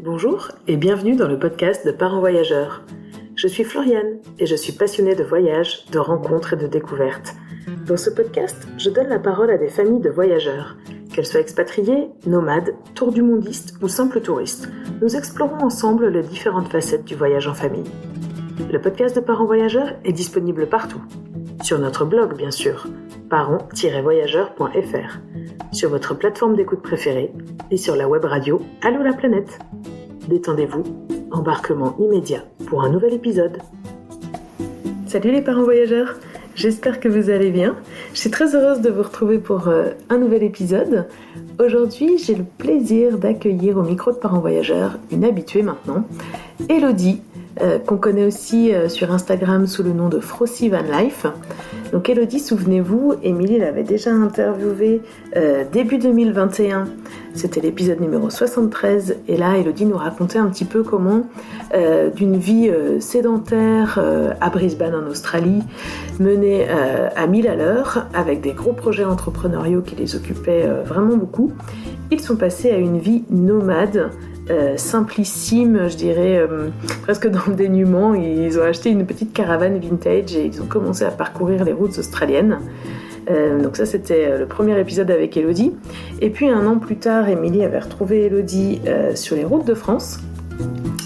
Bonjour et bienvenue dans le podcast de Parents Voyageurs. Je suis Floriane et je suis passionnée de voyages, de rencontres et de découvertes. Dans ce podcast, je donne la parole à des familles de voyageurs. Qu'elles soient expatriées, nomades, tour du mondistes ou simples touristes, nous explorons ensemble les différentes facettes du voyage en famille. Le podcast de Parents Voyageurs est disponible partout. Sur notre blog, bien sûr, parents-voyageurs.fr, sur votre plateforme d'écoute préférée et sur la web radio Allô la planète. Détendez-vous, embarquement immédiat pour un nouvel épisode. Salut les parents voyageurs, j'espère que vous allez bien. Je suis très heureuse de vous retrouver pour un nouvel épisode. Aujourd'hui, j'ai le plaisir d'accueillir au micro de Parents Voyageurs une habituée maintenant, Elodie, qu'on connaît aussi sur Instagram sous le nom de Frosty Van Life. Donc Elodie, souvenez-vous, Émilie l'avait déjà interviewée début 2021, c'était l'épisode numéro 73, et là Elodie nous racontait un petit peu comment d'une vie sédentaire à Brisbane en Australie, menée à 1000 à l'heure, avec des gros projets entrepreneuriaux qui les occupaient vraiment beaucoup, ils sont passés à une vie nomade, simplissime, je dirais, presque dans le dénuement. Ils ont acheté une petite caravane vintage et ils ont commencé à parcourir les routes australiennes. Donc ça, c'était le premier épisode avec Elodie. Et puis un an plus tard, Émilie avait retrouvé Elodie sur les routes de France.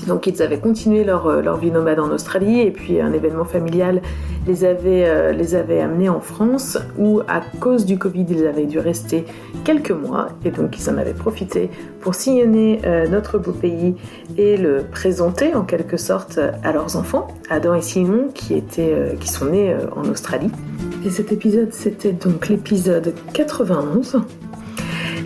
Donc ils avaient continué leur vie nomade en Australie, et puis un événement familial les avait amenés en France, où à cause du Covid ils avaient dû rester quelques mois, et donc ils en avaient profité pour sillonner notre beau pays et le présenter en quelque sorte à leurs enfants, Adam et Simon, qui sont nés en Australie. Et cet épisode, c'était donc l'épisode 91.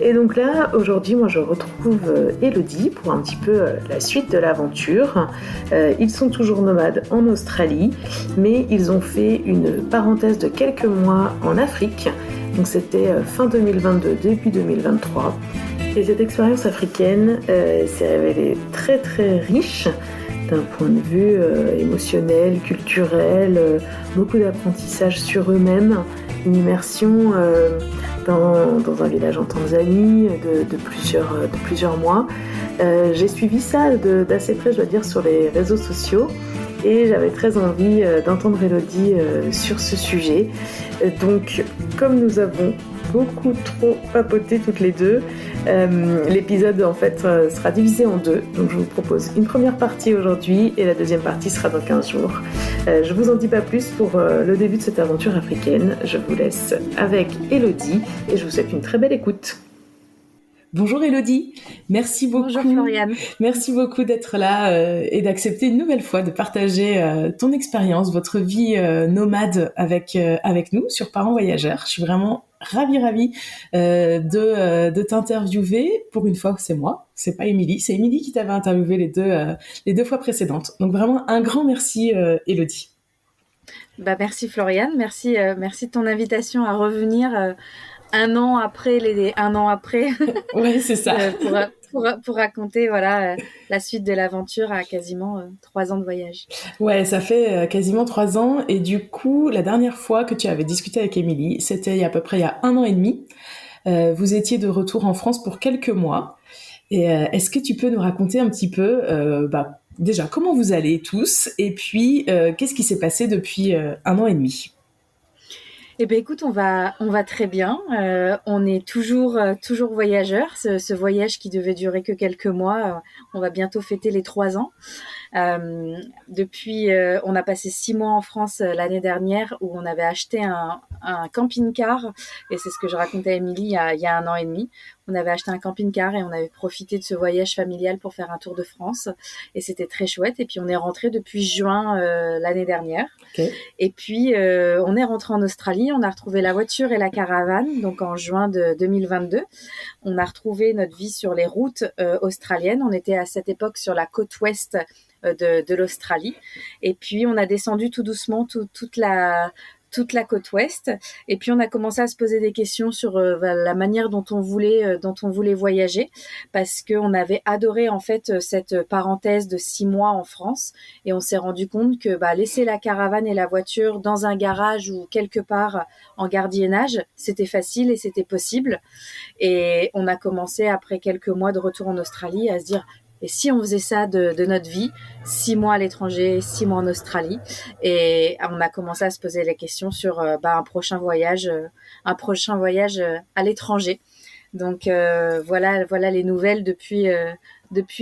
Et donc là, aujourd'hui, moi je retrouve Elodie pour un petit peu la suite de l'aventure. Ils sont toujours nomades en Australie, mais ils ont fait une parenthèse de quelques mois en Afrique. Donc c'était fin 2022, début 2023. Et cette expérience africaine s'est révélée très très riche d'un point de vue émotionnel, culturel, beaucoup d'apprentissage sur eux-mêmes, une immersion dans un village en Tanzanie de plusieurs mois. J'ai suivi ça d'assez près, je dois dire, sur les réseaux sociaux, et j'avais très envie d'entendre Elodie sur ce sujet. Donc, comme nous avons beaucoup trop papoté toutes les deux, l'épisode en fait sera divisé en deux. Donc je vous propose une première partie aujourd'hui et la deuxième partie sera dans 15 jours. Je vous en dis pas plus pour le début de cette aventure africaine. Je vous laisse avec Elodie et je vous souhaite une très belle écoute. Bonjour Elodie, merci beaucoup. Bonjour Floriane. Merci beaucoup d'être là et d'accepter une nouvelle fois de partager ton expérience, votre vie nomade avec nous sur Parents Voyageurs. Je suis vraiment ravie de t'interviewer. Pour une fois, c'est moi, c'est pas Émilie. C'est Émilie qui t'avait interviewé les deux fois précédentes. Donc vraiment un grand merci Elodie. Merci Floriane, merci de ton invitation à revenir un an après. Ouais, c'est ça. pour raconter la suite de l'aventure à quasiment 3 ans de voyage. Ouais, ça fait quasiment 3 ans, et du coup, la dernière fois que tu avais discuté avec Émilie, c'était à peu près il y a 1 an et demi. Vous étiez de retour en France pour quelques mois. Et est-ce que tu peux nous raconter un petit peu, déjà, comment vous allez tous, et puis qu'est-ce qui s'est passé depuis 1 an et demi ? Eh bien, écoute, on va très bien. On est toujours voyageurs. Ce voyage qui devait durer que quelques mois, on va bientôt fêter les 3 ans. Depuis, on a passé 6 mois en France l'année dernière, où on avait acheté un camping-car, et c'est ce que je racontais à Émilie il y a 1 an et demi. On avait acheté un camping-car et on avait profité de ce voyage familial pour faire un tour de France, et c'était très chouette. Et puis on est rentré depuis juin l'année dernière. Okay. Et puis on est rentré en Australie, on a retrouvé la voiture et la caravane, donc en juin de 2022. On a retrouvé notre vie sur les routes australiennes. On était à cette époque sur la côte ouest de l'Australie, et puis on a descendu tout doucement toute la côte ouest, et puis on a commencé à se poser des questions sur la manière dont on voulait voyager, parce qu'on avait adoré en fait cette parenthèse de 6 mois en France, et on s'est rendu compte que laisser la caravane et la voiture dans un garage ou quelque part en gardiennage, c'était facile et c'était possible. Et on a commencé, après quelques mois de retour en Australie, à se dire Et si on faisait ça de notre vie, 6 mois à l'étranger, 6 mois en Australie, et on a commencé à se poser la question sur un prochain voyage, à l'étranger. Donc voilà les nouvelles depuis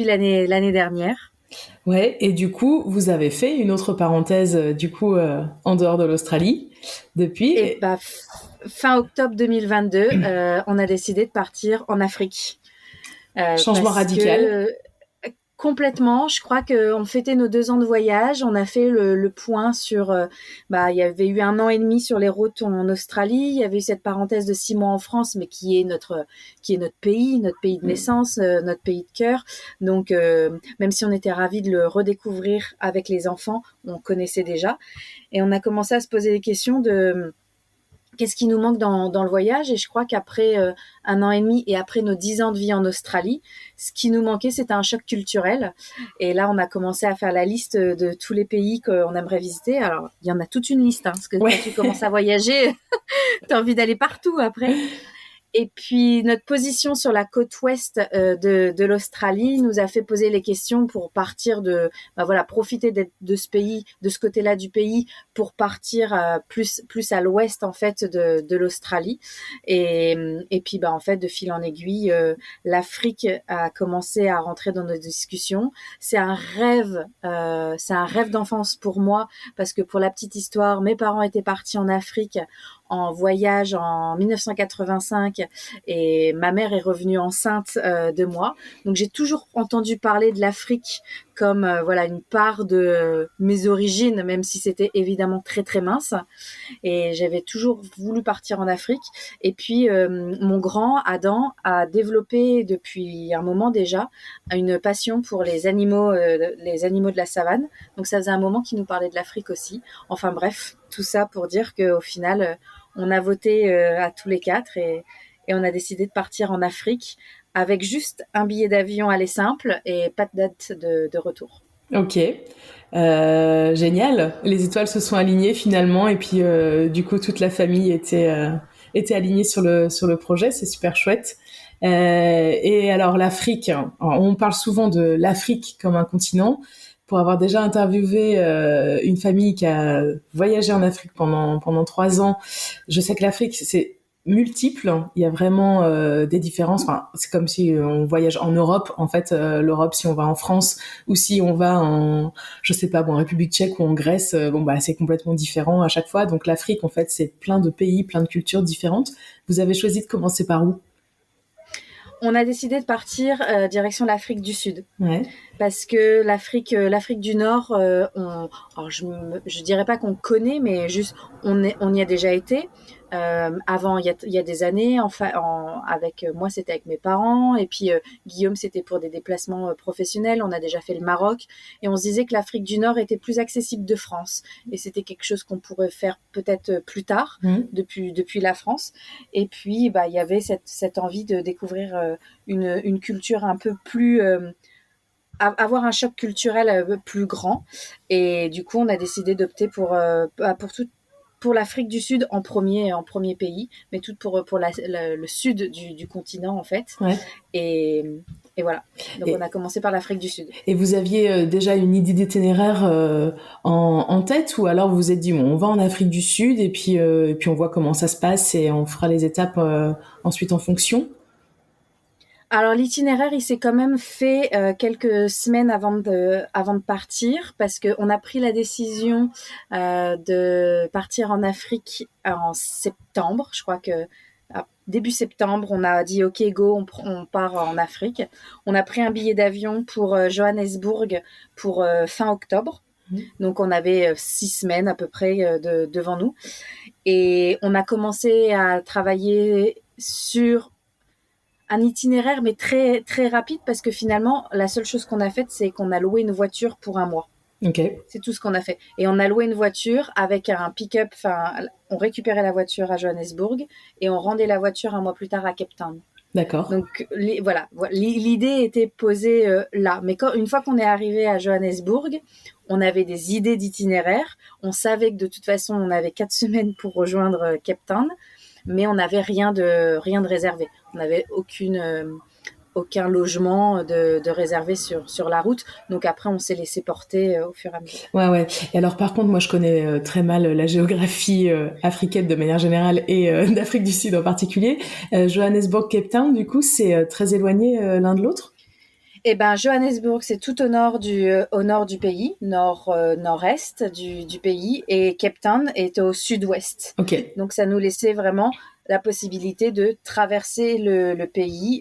l'année dernière. Ouais, et du coup, vous avez fait une autre parenthèse, en dehors de l'Australie depuis. Et fin octobre 2022, on a décidé de partir en Afrique. Changement Parce radical. que complètement, je crois qu'on fêtait nos 2 ans de voyage, on a fait le point sur, il y avait eu 1 an et demi sur les routes en Australie, il y avait eu cette parenthèse de 6 mois en France, mais qui est notre pays de naissance, notre pays de cœur. Donc, même si on était ravis de le redécouvrir avec les enfants, on connaissait déjà. Et on a commencé à se poser des questions de qu'est-ce qui nous manque dans le voyage. Et je crois qu'après 1 an et demi et après nos 10 ans de vie en Australie, ce qui nous manquait, c'était un choc culturel. Et là, on a commencé à faire la liste de tous les pays qu'on aimerait visiter. Alors, il y en a toute une liste, parce que quand tu commences à voyager, tu as envie d'aller partout après. Et puis, notre position sur la côte ouest de l'Australie nous a fait poser les questions pour partir profiter de ce pays, de ce côté-là du pays, pour partir plus à l'ouest, en fait, de l'Australie. Et puis, en fait, de fil en aiguille, l'Afrique a commencé à rentrer dans nos discussions. C'est un rêve d'enfance pour moi, parce que pour la petite histoire, mes parents étaient partis en Afrique en voyage en 1985 et ma mère est revenue enceinte de moi. Donc j'ai toujours entendu parler de l'Afrique comme une part de mes origines, même si c'était évidemment très très mince. Et j'avais toujours voulu partir en Afrique. Et puis mon grand Adam a développé depuis un moment déjà une passion pour les animaux de la savane. Donc ça faisait un moment qu'il nous parlait de l'Afrique aussi. Enfin bref, tout ça pour dire qu'au final, on a voté à tous les 4 et on a décidé de partir en Afrique avec juste un billet d'avion aller simple et pas de date de retour. Ok, génial. Les étoiles se sont alignées finalement et puis du coup toute la famille était alignée sur le projet. C'est super chouette. Et alors l'Afrique, on parle souvent de l'Afrique comme un continent. Pour avoir déjà interviewé une famille qui a voyagé en Afrique pendant 3 ans, je sais que l'Afrique c'est multiple. Il y a vraiment des différences. Enfin, c'est comme si on voyage en Europe. En fait, l'Europe, si on va en France ou si on va en République tchèque ou en Grèce, c'est complètement différent à chaque fois. Donc l'Afrique, en fait, c'est plein de pays, plein de cultures différentes. Vous avez choisi de commencer par où ? On a décidé de partir direction l'Afrique du Sud. Ouais. Parce que l'Afrique du Nord, je dirais pas qu'on connaît, mais juste on y a déjà été. Avant, il y a des années, avec moi, c'était avec mes parents, et puis Guillaume, c'était pour des déplacements professionnels. On a déjà fait le Maroc, et on se disait que l'Afrique du Nord était plus accessible de France, et c'était quelque chose qu'on pourrait faire peut-être plus tard, depuis la France. Et puis, il y avait cette envie de découvrir une culture un peu plus avoir un choc culturel plus grand. Et du coup, on a décidé d'opter pour l'Afrique du Sud en premier pays, mais tout pour le sud du continent, en fait. Ouais. Et voilà. Donc, on a commencé par l'Afrique du Sud. Et vous aviez déjà une idée d'itinéraire en tête, ou alors vous vous êtes dit, on va en Afrique du Sud et puis on voit comment ça se passe et on fera les étapes ensuite en fonction? Alors l'itinéraire, il s'est quand même fait quelques semaines avant de partir, parce qu'on a pris la décision de partir en Afrique en septembre. Je crois que début septembre, on a dit OK, go, on part en Afrique. On a pris un billet d'avion pour Johannesburg pour fin octobre. Donc on avait 6 semaines à peu près devant nous. Et on a commencé à travailler sur un itinéraire, mais très, très rapide, parce que finalement, la seule chose qu'on a faite, c'est qu'on a loué une voiture pour un mois. Okay. C'est tout ce qu'on a fait. Et on a loué une voiture avec un pick-up. On récupérait la voiture à Johannesburg et on rendait la voiture un mois plus tard à Cape Town. D'accord. Donc voilà, l'idée était posée là. Mais une fois qu'on est arrivé à Johannesburg, on avait des idées d'itinéraire. On savait que de toute façon, on avait 4 semaines pour rejoindre Cape Town, mais on n'avait rien de réservé. On n'avait aucun logement de réservé sur la route. Donc après, on s'est laissé porter au fur et à mesure. Ouais. Et alors, par contre, moi, je connais très mal la géographie africaine de manière générale et d'Afrique du Sud en particulier. Johannesburg, Cape Town, du coup, c'est très éloigné l'un de l'autre? Eh ben, Johannesburg, c'est tout au nord du pays, nord-est du pays, et Cape Town est au sud-ouest. Ok. Donc, ça nous laissait vraiment la possibilité de traverser le pays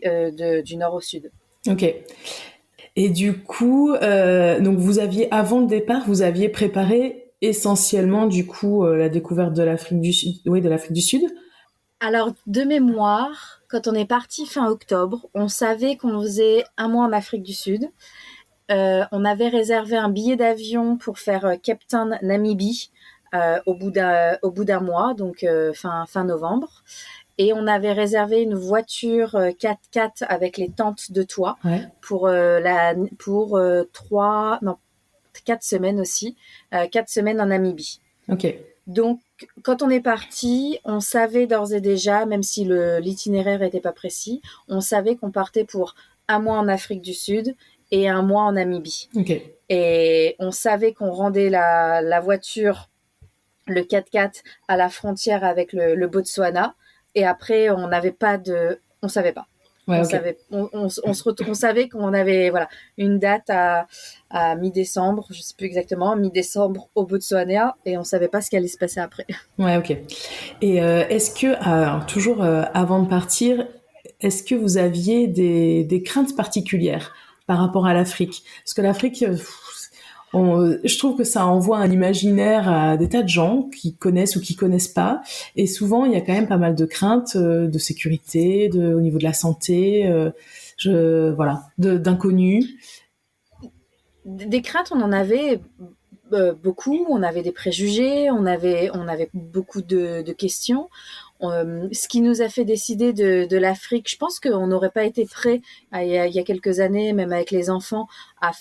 du nord au sud. Ok. Et du coup, donc avant le départ, vous aviez préparé essentiellement, du coup, la découverte de l'Afrique du Sud, oui, de l'Afrique du Sud. Alors, de mémoire, quand on est parti fin octobre, on savait qu'on faisait un mois en Afrique du Sud. On avait réservé un billet d'avion pour faire Cape Town, Namibie, au bout d'un mois, donc fin novembre. Et on avait réservé une voiture 4x4 avec les tentes de toit pour 4 semaines aussi, 4 semaines en Namibie. Ok. Donc, quand on est parti, on savait d'ores et déjà, même si l'itinéraire n'était pas précis, on savait qu'on partait pour un mois en Afrique du Sud et un mois en Namibie. Okay. Et on savait qu'on rendait la voiture, le 4x4, à la frontière avec le Botswana. Et après, on savait pas. Ouais, on savait qu'on avait une date à mi-décembre, je sais plus exactement, mi-décembre au Botswana, et on savait pas ce qui allait se passer après. Ouais, ok. Et est-ce que, toujours avant de partir, est-ce que vous aviez des craintes particulières par rapport à l'Afrique? Parce que l'Afrique, je trouve que ça envoie un imaginaire à des tas de gens qui connaissent ou qui connaissent pas, et souvent il y a quand même pas mal de craintes de sécurité, au niveau de la santé, d'inconnus. Des craintes, on en avait beaucoup, on avait des préjugés, on avait beaucoup de questions. Ce qui nous a fait décider de l'Afrique, je pense qu'on n'aurait pas été prêt il y a quelques années, même avec les enfants, à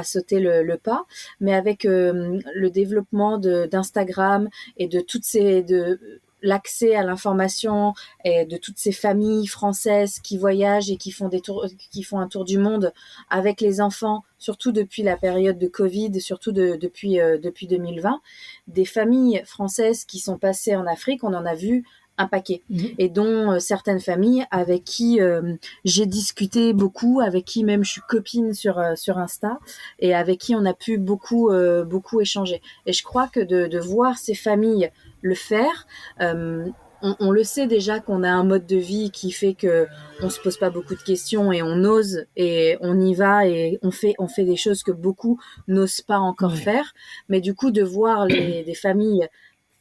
sauter le pas. Mais avec le développement d'Instagram et de l'accès à l'information et de toutes ces familles françaises qui voyagent et qui font un tour du monde avec les enfants, surtout depuis la période de Covid, surtout depuis 2020, des familles françaises qui sont passées en Afrique, on en a vu un paquet, et dont certaines familles avec qui j'ai discuté beaucoup, avec qui même je suis copine sur Insta, et avec qui on a pu beaucoup échanger. Et je crois que de voir ces familles le faire, on le sait déjà qu'on a un mode de vie qui fait que on se pose pas beaucoup de questions et on ose et on y va et on fait des choses que beaucoup n'osent pas encore faire. Mais du coup, de voir des familles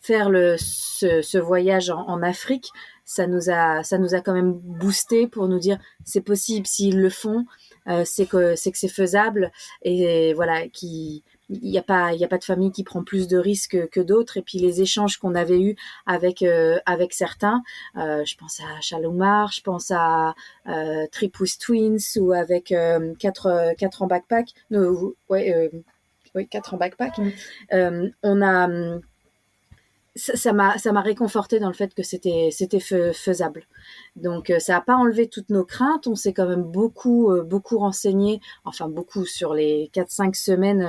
faire ce voyage en Afrique, ça nous a quand même boosté pour nous dire c'est possible, s'ils le font, c'est que c'est faisable, et voilà, il y a pas de famille qui prend plus de risques que d'autres. Et puis les échanges qu'on avait eus avec certains, je pense à Chalomar, je pense à Tripous Twins, ou avec 4 en backpack, 4 en backpack. On a ça m'a réconforté dans le fait que c'était faisable. Donc ça n'a pas enlevé toutes nos craintes, on s'est quand même beaucoup renseigné, enfin beaucoup, sur les 4-5 semaines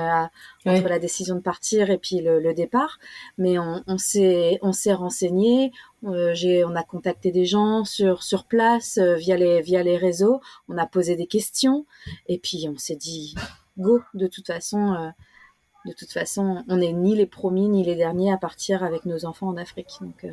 entre la décision de partir et puis le départ, mais on s'est renseigné, on a contacté des gens sur place via les réseaux, on a posé des questions et puis on s'est dit go, de toute façon, on n'est ni les premiers ni les derniers à partir avec nos enfants en Afrique. Donc,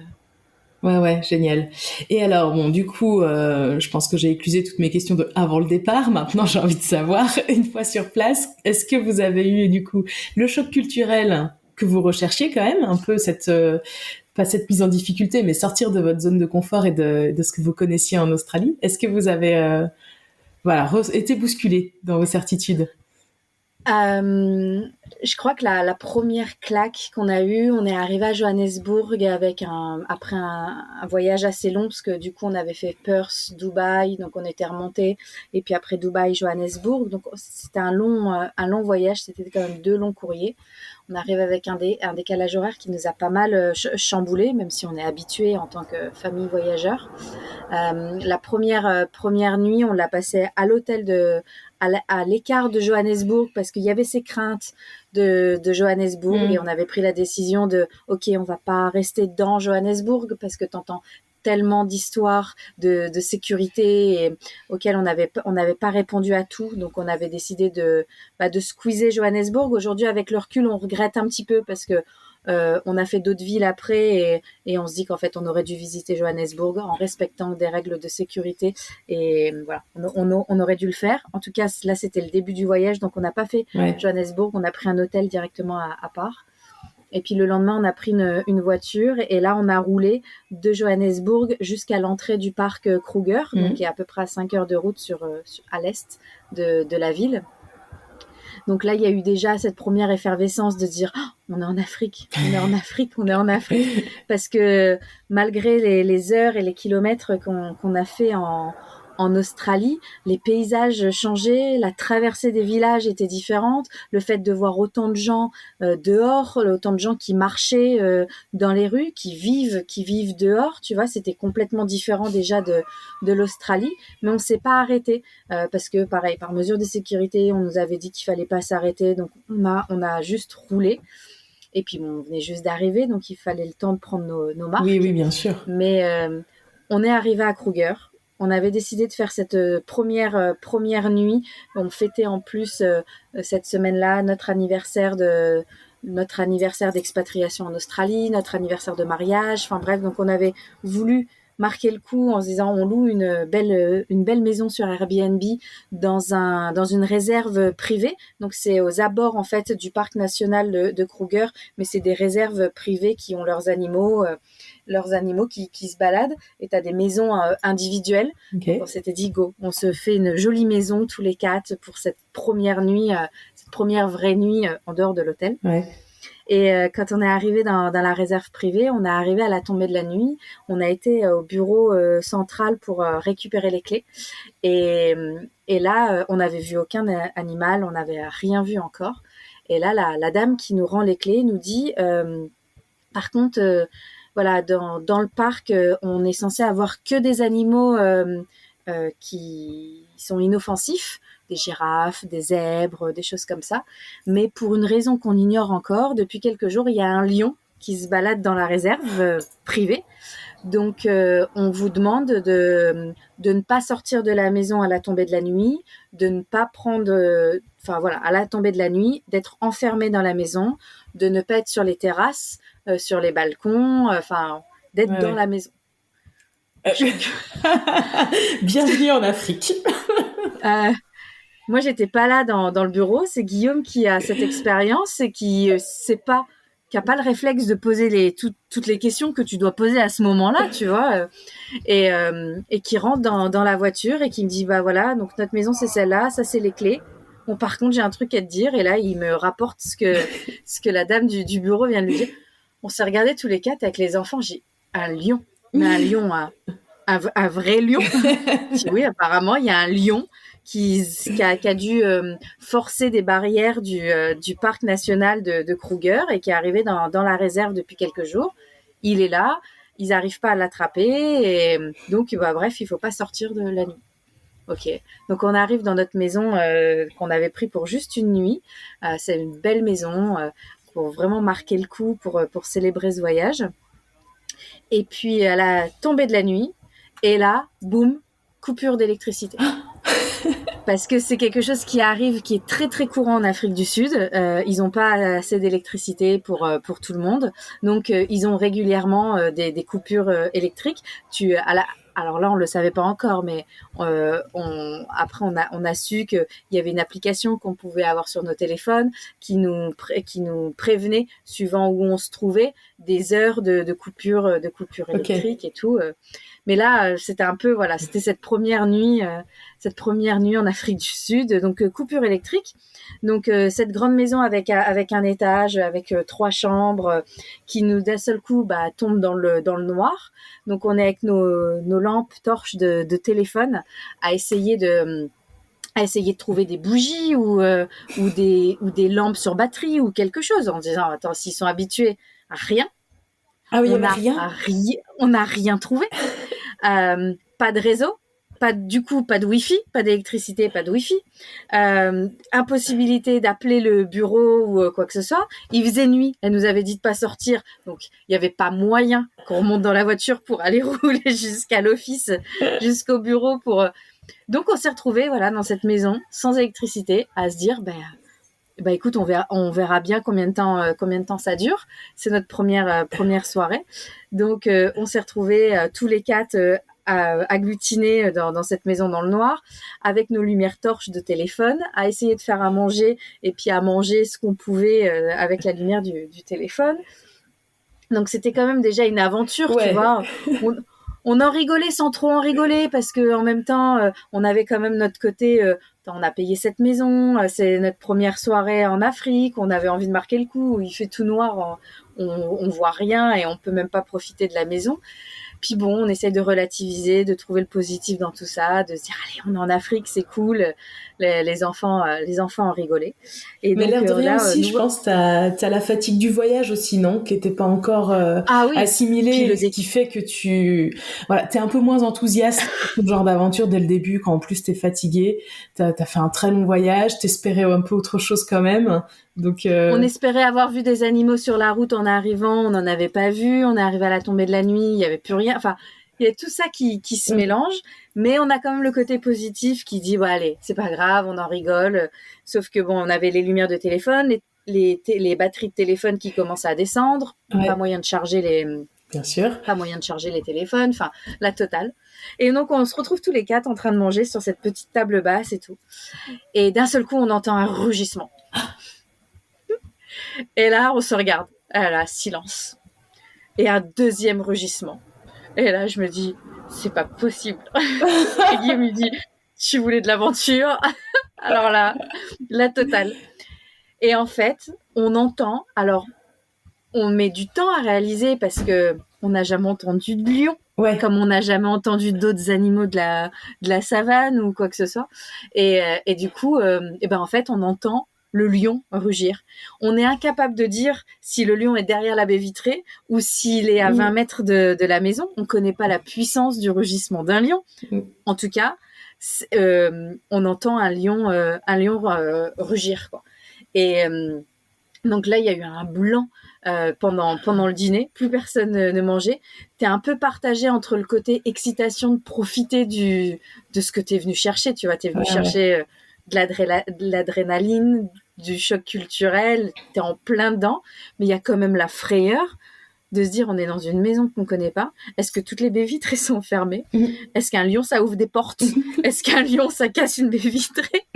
Ouais, génial. Et alors, bon, du coup, je pense que j'ai éclusé toutes mes questions avant le départ. Maintenant, j'ai envie de savoir, une fois sur place, est-ce que vous avez eu, du coup, le choc culturel que vous recherchiez quand même, un peu pas cette mise en difficulté, mais sortir de votre zone de confort et de ce que vous connaissiez en Australie? Est-ce que vous avez été bousculé dans vos certitudes? Je crois que la première claque qu'on a eue, on est arrivé à Johannesburg après un voyage assez long, parce que du coup on avait fait Perth, Dubaï, donc on était remonté, et puis après Dubaï, Johannesburg, donc c'était un long voyage, c'était quand même 2 longs courriers. On arrive avec un décalage horaire qui nous a pas mal chamboulé, même si on est habitué en tant que famille voyageur. La première nuit, on l'a passée à l'hôtel à l'écart de Johannesburg, parce qu'il y avait ces craintes de Johannesburg, et on avait pris la décision ok, on va pas rester dans Johannesburg parce que t'entends tellement d'histoires de sécurité auxquelles on n'avait pas répondu à tout, donc on avait décidé de squeezer Johannesburg. Aujourd'hui, avec le recul, on regrette un petit peu parce que on a fait d'autres villes après, et on se dit qu'en fait on aurait dû visiter Johannesburg en respectant des règles de sécurité, et voilà, on aurait dû le faire. En tout cas, là c'était le début du voyage, donc on n'a pas fait Johannesburg, on a pris un hôtel directement à part. Et puis le lendemain, on a pris une voiture, et là on a roulé de Johannesburg jusqu'à l'entrée du parc Kruger, donc qui est à peu près à 5 heures de route à l'est de la ville. Donc là, il y a eu déjà cette première effervescence de dire on est en Afrique, parce que malgré les heures et les kilomètres qu'on a fait en Australie, les paysages changeaient, la traversée des villages était différente, le fait de voir autant de gens dehors, autant de gens qui marchaient dans les rues, qui vivent dehors, tu vois, c'était complètement différent déjà de l'Australie, mais on s'est pas arrêté parce que pareil, par mesure de sécurité, on nous avait dit qu'il fallait pas s'arrêter, donc on a juste roulé. Et puis on venait juste d'arriver, donc il fallait le temps de prendre nos marques. Oui, bien sûr. Mais on est arrivé à Kruger. On avait décidé de faire cette première nuit. On fêtait en plus cette semaine-là notre anniversaire d'expatriation en Australie, notre anniversaire de mariage. Enfin bref, donc on avait voulu marquer le coup en se disant on loue une belle maison sur Airbnb dans une réserve privée. Donc c'est aux abords en fait du parc national de Kruger, mais c'est des réserves privées qui ont leurs animaux qui se baladent, et t'as des maisons individuelles. Okay. Donc on s'était dit go, on se fait une jolie maison tous les 4 pour cette première nuit, cette première vraie nuit en dehors de l'hôtel. Ouais. Et quand on est arrivé dans la réserve privée, on est arrivé à la tombée de la nuit. On a été au bureau central pour récupérer les clés. Et là, on n'avait vu aucun animal, on n'avait rien vu encore. Et là, la dame qui nous rend les clés nous dit, par contre, voilà, dans le parc, on est censé avoir que des animaux qui sont inoffensifs, des girafes, des zèbres, des choses comme ça. Mais pour une raison qu'on ignore encore, depuis quelques jours, il y a un lion qui se balade dans la réserve privée. Donc, on vous demande de ne pas sortir de la maison à la tombée de la nuit, de ne pas prendre, à la tombée de la nuit, d'être enfermé dans la maison, de ne pas être sur les terrasses, sur les balcons, d'être dans la maison. Bienvenue en Afrique. Moi, j'étais pas là dans le bureau. C'est Guillaume qui a cette expérience et qui a pas le réflexe de poser toutes les questions que tu dois poser à ce moment-là, tu vois, et qui rentre dans la voiture et qui me dit bah voilà, donc notre maison c'est celle-là, ça c'est les clés. Bon, par contre, j'ai un truc à te dire, et là il me rapporte ce que la dame du bureau vient de lui dire. On s'est regardés tous les 4 avec les enfants. J'ai un lion, mais un lion, un vrai lion. Oui, apparemment il y a un lion qui a dû forcer des barrières du parc national de Kruger et qui est arrivé dans la réserve depuis quelques jours. Il est là, ils n'arrivent pas à l'attraper, et donc bref, il faut pas sortir de la nuit. Ok, donc on arrive dans notre maison qu'on avait pris pour juste une nuit. C'est une belle maison pour vraiment marquer le coup, pour célébrer ce voyage. Et puis à la tombée de la nuit, et là, boum, coupure d'électricité. Parce que c'est quelque chose qui arrive, qui est très très courant en Afrique du Sud. Ils n'ont pas assez d'électricité pour tout le monde, donc ils ont régulièrement des coupures électriques. Alors là, on le savait pas encore, mais après on a su qu'il y avait une application qu'on pouvait avoir sur nos téléphones qui nous prévenait, suivant où on se trouvait, des heures de coupure électrique et tout. Mais là, c'était un peu, voilà, c'était cette première nuit en Afrique du Sud, donc coupure électrique. Donc cette grande maison avec un étage, avec 3 chambres, qui nous d'un seul coup tombe dans le noir. Donc on est avec nos lampes torches de téléphone à essayer de trouver des bougies ou des lampes sur batterie ou quelque chose, en disant attends, s'ils sont habitués à rien, Ah oui, il y avait rien. On n'a rien trouvé. Pas de réseau, pas de wifi, pas d'électricité, pas de wifi. Impossibilité d'appeler le bureau ou quoi que ce soit. Il faisait nuit, elle nous avait dit de pas sortir, donc il y avait pas moyen qu'on remonte dans la voiture pour aller rouler jusqu'à l'office, jusqu'au bureau pour. Donc on s'est retrouvés voilà dans cette maison sans électricité à se dire écoute, on verra bien combien de temps ça dure. C'est notre première soirée. Donc on s'est retrouvés tous les 4 agglutinés dans cette maison dans le noir, avec nos lumières torches de téléphone, à essayer de faire à manger et puis à manger ce qu'on pouvait avec la lumière du téléphone. Donc c'était quand même déjà une aventure, tu vois. On en rigolait sans trop en rigoler parce que en même temps, on avait quand même notre côté. On a payé cette maison, c'est notre première soirée en Afrique. On avait envie de marquer le coup. Il fait tout noir, on voit rien et on peut même pas profiter de la maison. Puis bon, on essaye de relativiser, de trouver le positif dans tout ça, de se dire allez, on est en Afrique, c'est cool. Les enfants en rigolaient. Et mais donc, l'air de rien là, aussi, je pense, t'as la fatigue du voyage aussi, non, qui était pas encore assimilée, ce qui fait que t'es un peu moins enthousiaste pour ce genre d'aventure dès le début, quand en plus t'es fatigué, t'as fait un très long voyage, t'espérais un peu autre chose quand même. Donc, on espérait avoir vu des animaux sur la route en arrivant, on n'en avait pas vu, on est arrivé à la tombée de la nuit, il y avait plus rien. Enfin, il y a tout ça qui se mélange, mais on a quand même le côté positif qui dit allez, c'est pas grave, on en rigole. Sauf que bon, on avait les lumières de téléphone, les batteries de téléphone qui commencent à descendre, pas moyen de charger Bien sûr. Pas moyen de charger les téléphones, enfin la totale. Et donc on se retrouve tous les 4 en train de manger sur cette petite table basse et tout. Et d'un seul coup, on entend un rugissement. Et là, on se regarde. Et là, silence. Et un deuxième rugissement. Et là, je me dis, c'est pas possible. Et Guillaume me dit, tu voulais de l'aventure. Alors là, la totale. Et en fait, on entend, alors, on met du temps à réaliser parce que on n'a jamais entendu de lion. Ouais. Comme on n'a jamais entendu d'autres animaux de la savane ou quoi que ce soit. Et du coup, en fait, on entend le lion rugir. On est incapable de dire si le lion est derrière la baie vitrée ou s'il est à 20 mètres de la maison. On ne connaît pas la puissance du rugissement d'un lion. En tout cas, on entend un lion rugir, quoi. Et donc là, il y a eu un blanc pendant le dîner. Plus personne ne mangeait. T'es un peu partagé entre le côté excitation de profiter de ce que t'es venu chercher. Tu vois, t'es venu chercher de l'adrénaline, du choc culturel, t'es en plein dedans, mais il y a quand même la frayeur de se dire on est dans une maison qu'on connaît pas. Est-ce que toutes les baies vitrées sont fermées? Est-ce qu'un lion ça ouvre des portes? Est-ce qu'un lion ça casse une baie vitrée?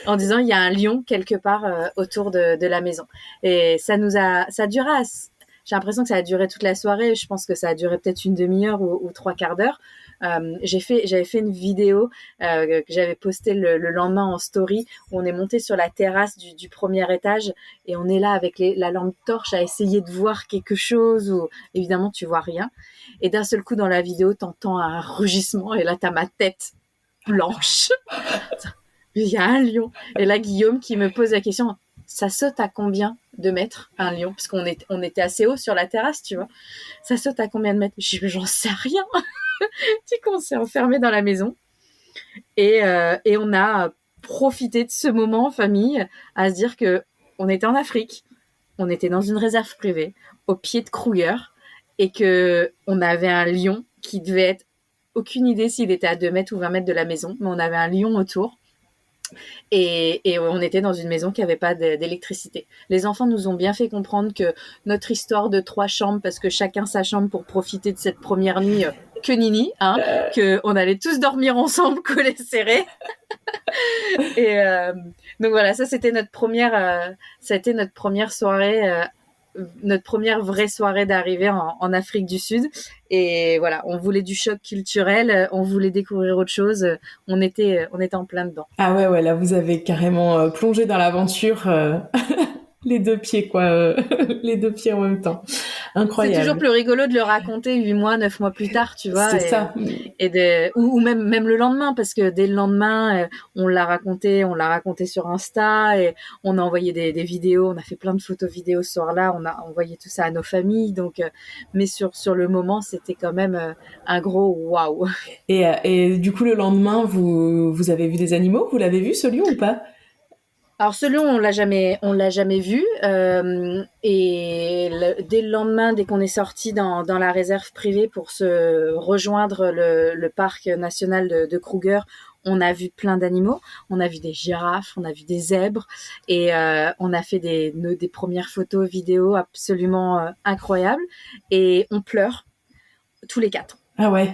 En disant il y a un lion quelque part autour de la maison. Et ça a duré. J'ai l'impression que ça a duré toute la soirée. Je pense que ça a duré peut-être une demi-heure ou 3/4 d'heure. J'avais fait une vidéo que j'avais postée le lendemain en story où on est monté sur la terrasse du premier étage et on est là avec la lampe torche à essayer de voir quelque chose où évidemment tu vois rien et d'un seul coup dans la vidéo t'entends un rugissement et là t'as ma tête blanche. Il y a un lion et là Guillaume qui me pose la question, ça saute à combien de mètres un lion, parce qu'on était assez haut sur la terrasse, tu vois, ça saute à combien de mètres? J'en sais rien. Du coup, on s'est enfermé dans la maison et on a profité de ce moment en famille à se dire que on était en Afrique, on était dans une réserve privée au pied de Kruger et que on avait un lion qui devait être, aucune idée s'il était à 2 mètres ou 20 mètres de la maison, mais on avait un lion autour. Et on était dans une maison qui n'avait pas d'électricité. Les enfants nous ont bien fait comprendre que notre histoire de 3 chambres, parce que chacun sa chambre pour profiter de cette première nuit, que nini, hein, qu'on allait tous dormir ensemble, collés serrés. Et donc voilà, ça c'était notre première soirée notre première vraie soirée d'arrivée en Afrique du Sud. Et voilà, on voulait du choc culturel, on voulait découvrir autre chose. On était en plein dedans. Ah ouais, là vous avez carrément plongé dans l'aventure, les deux pieds quoi, les deux pieds en même temps. Incroyable. C'est toujours plus rigolo de le raconter 8 mois, 9 mois plus tard, tu vois. C'est ça. Ou même le lendemain, parce que dès le lendemain, on l'a raconté sur Insta et on a envoyé des vidéos, on a fait plein de photos vidéos ce soir-là, on a envoyé tout ça à nos familles. Donc, mais sur le moment, c'était quand même un gros waouh. Et du coup, le lendemain, vous avez vu des animaux? Vous l'avez vu ce lion ou pas? Alors ce lion, on l'a jamais vu. Dès le lendemain, dès qu'on est sorti dans la réserve privée pour se rejoindre le parc national de Kruger, on a vu plein d'animaux. On a vu des girafes, on a vu des zèbres, et on a fait des premières photos, vidéos absolument incroyables. Et on pleure tous les 4. Ah ouais.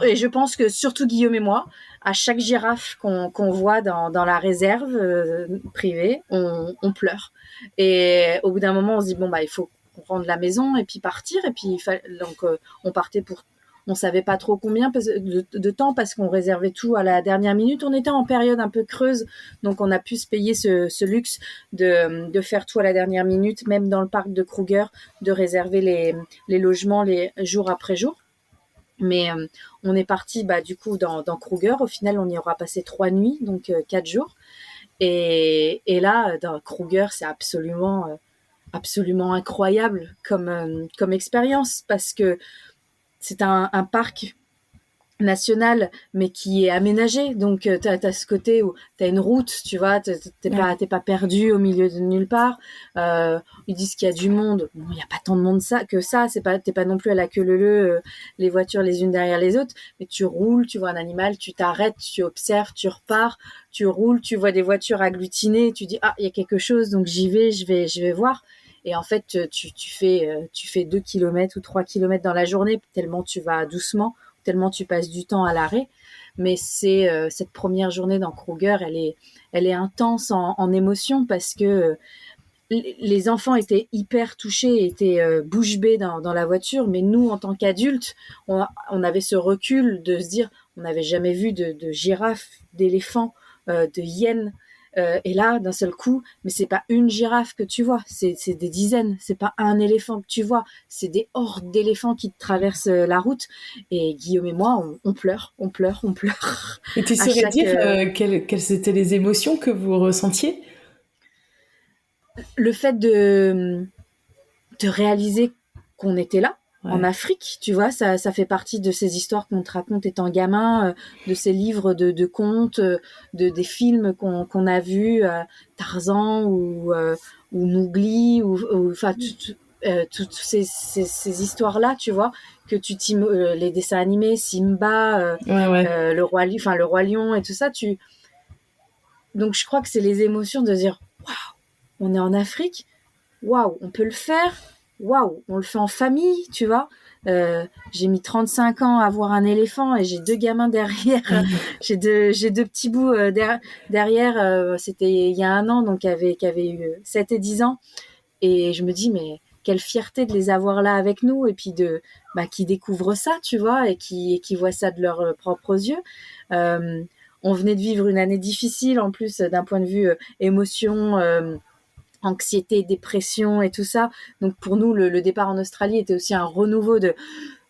Et je pense que surtout Guillaume et moi, à chaque girafe qu'on voit dans la réserve privée, on pleure. Et au bout d'un moment, on se dit bon bah il faut rendre la maison et puis partir. Et puis donc on partait pour, on savait pas trop combien de temps parce qu'on réservait tout à la dernière minute. On était en période un peu creuse, donc on a pu se payer ce luxe de faire tout à la dernière minute, même dans le parc de Kruger, de réserver les logements les jours après jour. Mais on est parti du coup dans Kruger. Au final, on y aura passé 3 nuits, donc 4 jours. Et là, dans Kruger, c'est absolument incroyable comme expérience, parce que c'est un parc national, mais qui est aménagé. Donc, t'as ce côté où t'as une route, tu vois, t'es pas perdu au milieu de nulle part. Ils disent qu'il y a du monde. Bon, il y a pas tant de monde que ça. T'es pas non plus à la queue leu, les voitures les unes derrière les autres. Mais tu roules, tu vois un animal, tu t'arrêtes, tu observes, tu repars, tu roules, tu vois des voitures agglutinées, tu dis, ah, il y a quelque chose, donc j'y vais, je vais voir. Et en fait, tu fais 2 kilomètres ou 3 kilomètres dans la journée, tellement tu vas doucement, tellement tu passes du temps à l'arrêt. Mais cette première journée dans Kruger, elle est intense en émotion, parce que les enfants étaient hyper touchés, étaient bouche bée dans la voiture. Mais nous, en tant qu'adultes, on avait ce recul de se dire, on n'avait jamais vu de girafes, d'éléphants, de hyènes. Et là, d'un seul coup, mais c'est pas une girafe que tu vois, c'est des dizaines, c'est pas un éléphant que tu vois, c'est des hordes d'éléphants qui traversent la route. Et Guillaume et moi, on pleure. Et tu saurais dire quelles étaient les émotions que vous ressentiez? Le fait de réaliser qu'on était là, en Afrique, tu vois, ça fait partie de ces histoires qu'on te raconte étant gamin, de ces livres de contes, des films qu'on a vus, Tarzan ou Mowgli, ou enfin toutes ces histoires-là, tu vois, que les dessins animés, Simba, le roi lion et tout ça, donc je crois que c'est les émotions de dire waouh, on est en Afrique, waouh, on peut le faire. Waouh, on le fait en famille, tu vois. J'ai mis 35 ans à voir un éléphant et j'ai 2 gamins derrière. J'ai deux petits bouts derrière. C'était il y a 1 an, donc qui avaient eu 7 et 10 ans. Et je me dis, mais quelle fierté de les avoir là avec nous, et puis qui découvrent ça, tu vois, et qui voient ça de leurs propres yeux. On venait de vivre une année difficile, en plus, d'un point de vue émotion, anxiété, dépression et tout ça. Donc pour nous, le départ en Australie était aussi un renouveau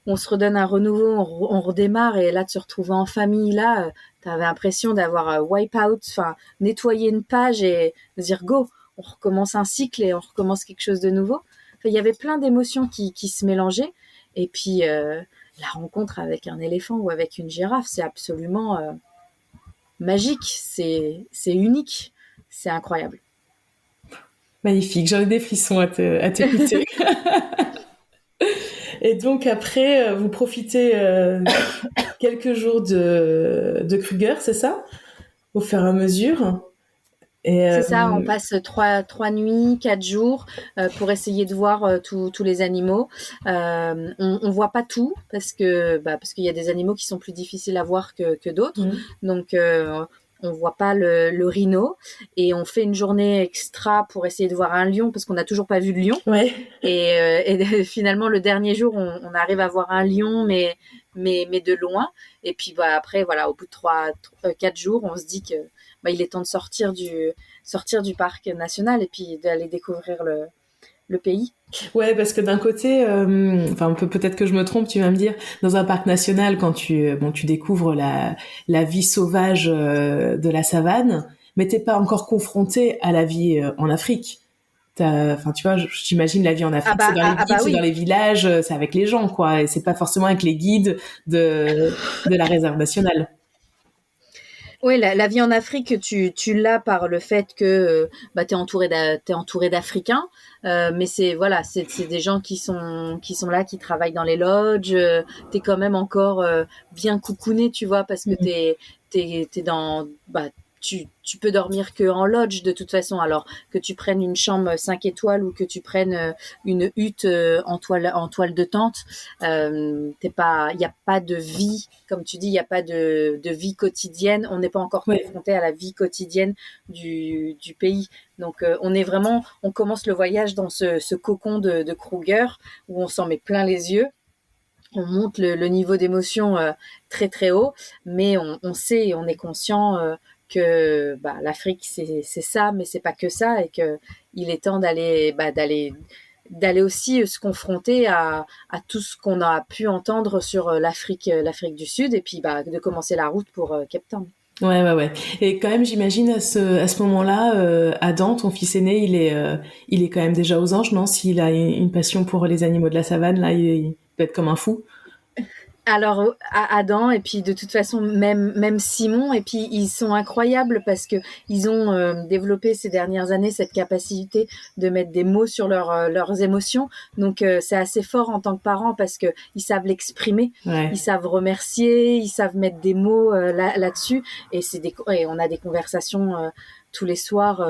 on se redonne un renouveau, on redémarre. Et là, de se retrouver en famille, là, t'avais l'impression d'avoir wipe out, enfin, nettoyer une page et de dire go, on recommence un cycle et on recommence quelque chose de nouveau. Enfin, il y avait plein d'émotions qui se mélangeaient. Et puis, la rencontre avec un éléphant ou avec une girafe, c'est absolument magique, c'est unique, c'est incroyable. Magnifique, j'en ai des frissons à t'écouter. Et donc après, vous profitez quelques jours de Kruger, c'est ça? Au fur et à mesure. C'est ça, on passe 3 nuits, 4 jours pour essayer de voir tous les animaux. On voit pas tout parce qu'il y a des animaux qui sont plus difficiles à voir que d'autres. Donc on voit pas le rhino, et on fait une journée extra pour essayer de voir un lion parce qu'on n'a toujours pas vu de lion. Ouais. Et finalement, le dernier jour, on arrive à voir un lion, mais de loin. Et puis après, voilà, au bout de 4 jours, on se dit que il est temps de sortir du parc national et puis d'aller découvrir le pays. Ouais, parce que d'un côté, enfin peut-être que je me trompe, tu vas me dire, dans un parc national, quand tu découvres la vie sauvage de la savane, mais t'es pas encore confronté à la vie en Afrique. Enfin, tu vois, j'imagine la vie en Afrique, c'est dans les guides, c'est oui. dans les villages, c'est avec les gens, quoi, et c'est pas forcément avec les guides de la réserve nationale. Oui, la vie en Afrique, tu l'as par le fait que t'es entouré d'Africains, mais c'est des gens qui sont là, qui travaillent dans les lodges. T'es quand même encore bien coucouné, tu vois, parce que t'es dans tu peux dormir que en lodge de toute façon. Alors que tu prennes une chambre 5 étoiles ou que tu prennes une hutte en toile de tente, il y a pas de vie, comme tu dis, il y a pas de vie quotidienne. On n'est pas encore confronté à la vie quotidienne du pays. Donc on commence le voyage dans ce cocon de Kruger où on s'en met plein les yeux. On monte le niveau d'émotion très très haut, mais on sait et on est conscient que l'Afrique c'est ça, mais c'est pas que ça, et que il est temps d'aller aussi se confronter à tout ce qu'on a pu entendre sur l'Afrique du Sud, et puis de commencer la route pour Cape Town. Ouais. Et quand même, j'imagine à ce moment-là, Adam, ton fils aîné, il est quand même déjà aux anges, non? S'il a une passion pour les animaux de la savane, là, il peut être comme un fou. Alors Adam, et puis de toute façon même Simon, et puis ils sont incroyables parce que ils ont développé ces dernières années cette capacité de mettre des mots sur leurs émotions. Donc c'est assez fort en tant que parent parce que ils savent l'exprimer, ils savent remercier, ils savent mettre des mots là-dessus, et on a des conversations tous les soirs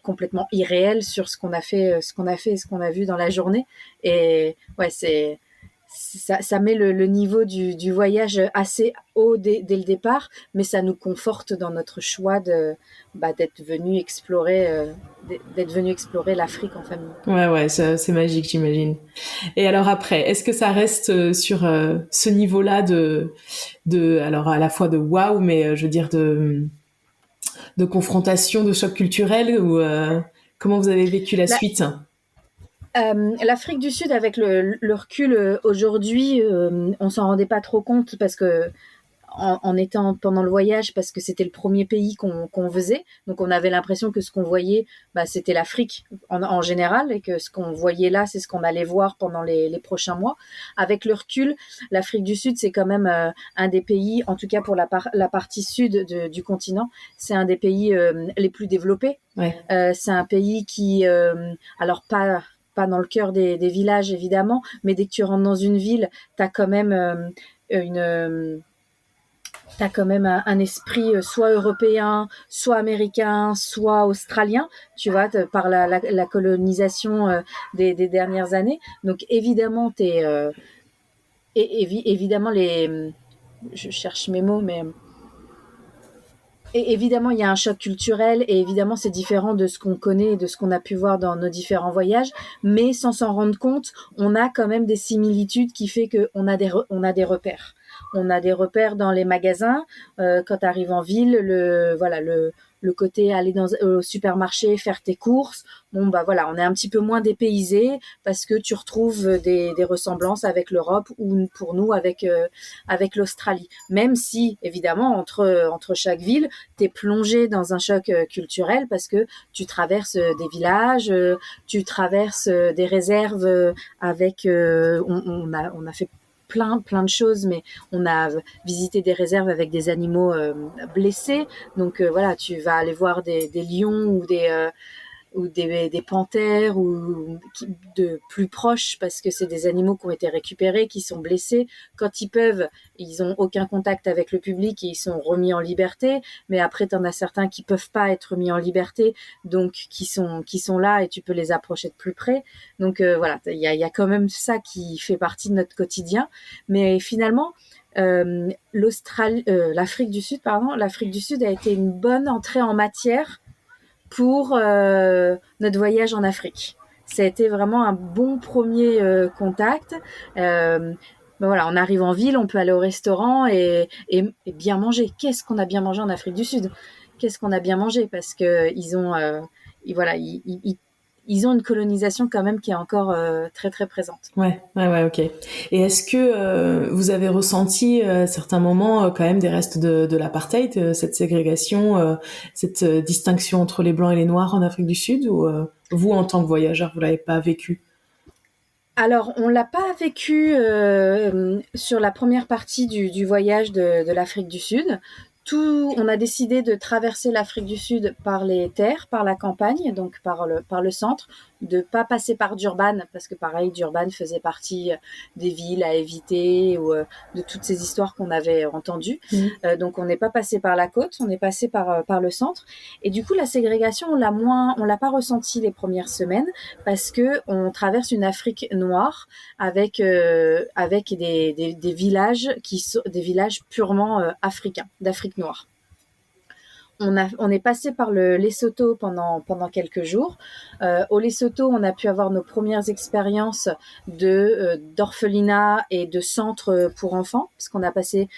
complètement irréelles sur ce qu'on a fait et ce qu'on a vu dans la journée. Et ouais, ça met le niveau du voyage assez haut dès le départ, mais ça nous conforte dans notre choix d'être venu explorer l'Afrique en famille. Ouais, c'est magique, j'imagine. Et alors après, est-ce que ça reste sur ce niveau-là alors à la fois de waouh, mais je veux dire de confrontation, de choc culturel, ou comment vous avez vécu la suite? L'Afrique du Sud, avec le recul aujourd'hui, on s'en rendait pas trop compte parce que en étant pendant le voyage, parce que c'était le premier pays qu'on faisait, donc on avait l'impression que ce qu'on voyait, c'était l'Afrique en général, et que ce qu'on voyait là, c'est ce qu'on allait voir pendant les prochains mois. Avec le recul, l'Afrique du Sud, c'est quand même un des pays, en tout cas pour la partie sud du continent, c'est un des pays les plus développés. Ouais. C'est un pays qui, alors pas dans le cœur des villages évidemment, mais dès que tu rentres dans une ville, t'as quand même un esprit soit européen, soit américain, soit australien, tu vois, par la colonisation des dernières années. Donc évidemment, évidemment je cherche mes mots, mais et évidemment, il y a un choc culturel, et évidemment, c'est différent de ce qu'on connaît et de ce qu'on a pu voir dans nos différents voyages, mais sans s'en rendre compte, on a quand même des similitudes qui fait qu'on a des repères. On a des repères dans les magasins, quand tu arrives en ville, le côté aller au supermarché, faire tes courses. On est un petit peu moins dépaysé parce que tu retrouves des ressemblances avec l'Europe, ou pour nous avec l'Australie. Même si, évidemment, entre chaque ville, t'es plongé dans un choc culturel parce que tu traverses des villages, tu traverses des réserves avec, on a fait plein de choses, mais on a visité des réserves avec des animaux blessés. Donc tu vas aller voir des lions ou des panthères, ou de plus proches, parce que c'est des animaux qui ont été récupérés, qui sont blessés. Quand ils peuvent, ils ont aucun contact avec le public et ils sont remis en liberté. Mais après, t'en as certains qui peuvent pas être mis en liberté, donc qui sont là, et tu peux les approcher de plus près. Donc il y a quand même ça qui fait partie de notre quotidien. Mais finalement, l'Afrique du Sud, l'Afrique du Sud a été une bonne entrée en matière pour notre voyage en Afrique. Ça a été vraiment un bon premier contact. Voilà, on arrive en ville, on peut aller au restaurant et bien manger. Qu'est-ce qu'on a bien mangé en Afrique du Sud? Qu'est-ce qu'on a bien mangé? Parce que ils ont, ils ont une colonisation quand même qui est encore très très présente. Ouais, ok. Et est-ce que vous avez ressenti à certains moments quand même des restes de l'apartheid, cette ségrégation, cette distinction entre les blancs et les noirs en Afrique du Sud, ou vous, en tant que voyageur, vous l'avez pas vécu? Alors, on l'a pas vécu sur la première partie du voyage de l'Afrique du Sud. On a décidé de traverser l'Afrique du Sud par les terres, par la campagne, donc par le centre, de pas passer par Durban, parce que pareil, Durban faisait partie des villes à éviter ou de toutes ces histoires qu'on avait entendues. Donc on n'est pas passé par la côte, on est passé par le centre. Et du coup, la ségrégation, on l'a pas ressenti les premières semaines, parce que on traverse une Afrique noire avec des villages qui sont des villages purement africains, d'Afrique noire. On est passé par le Lesotho pendant quelques jours. Au Lesotho, on a pu avoir nos premières expériences d'orphelinat et de centre pour enfants, parce qu'on a passé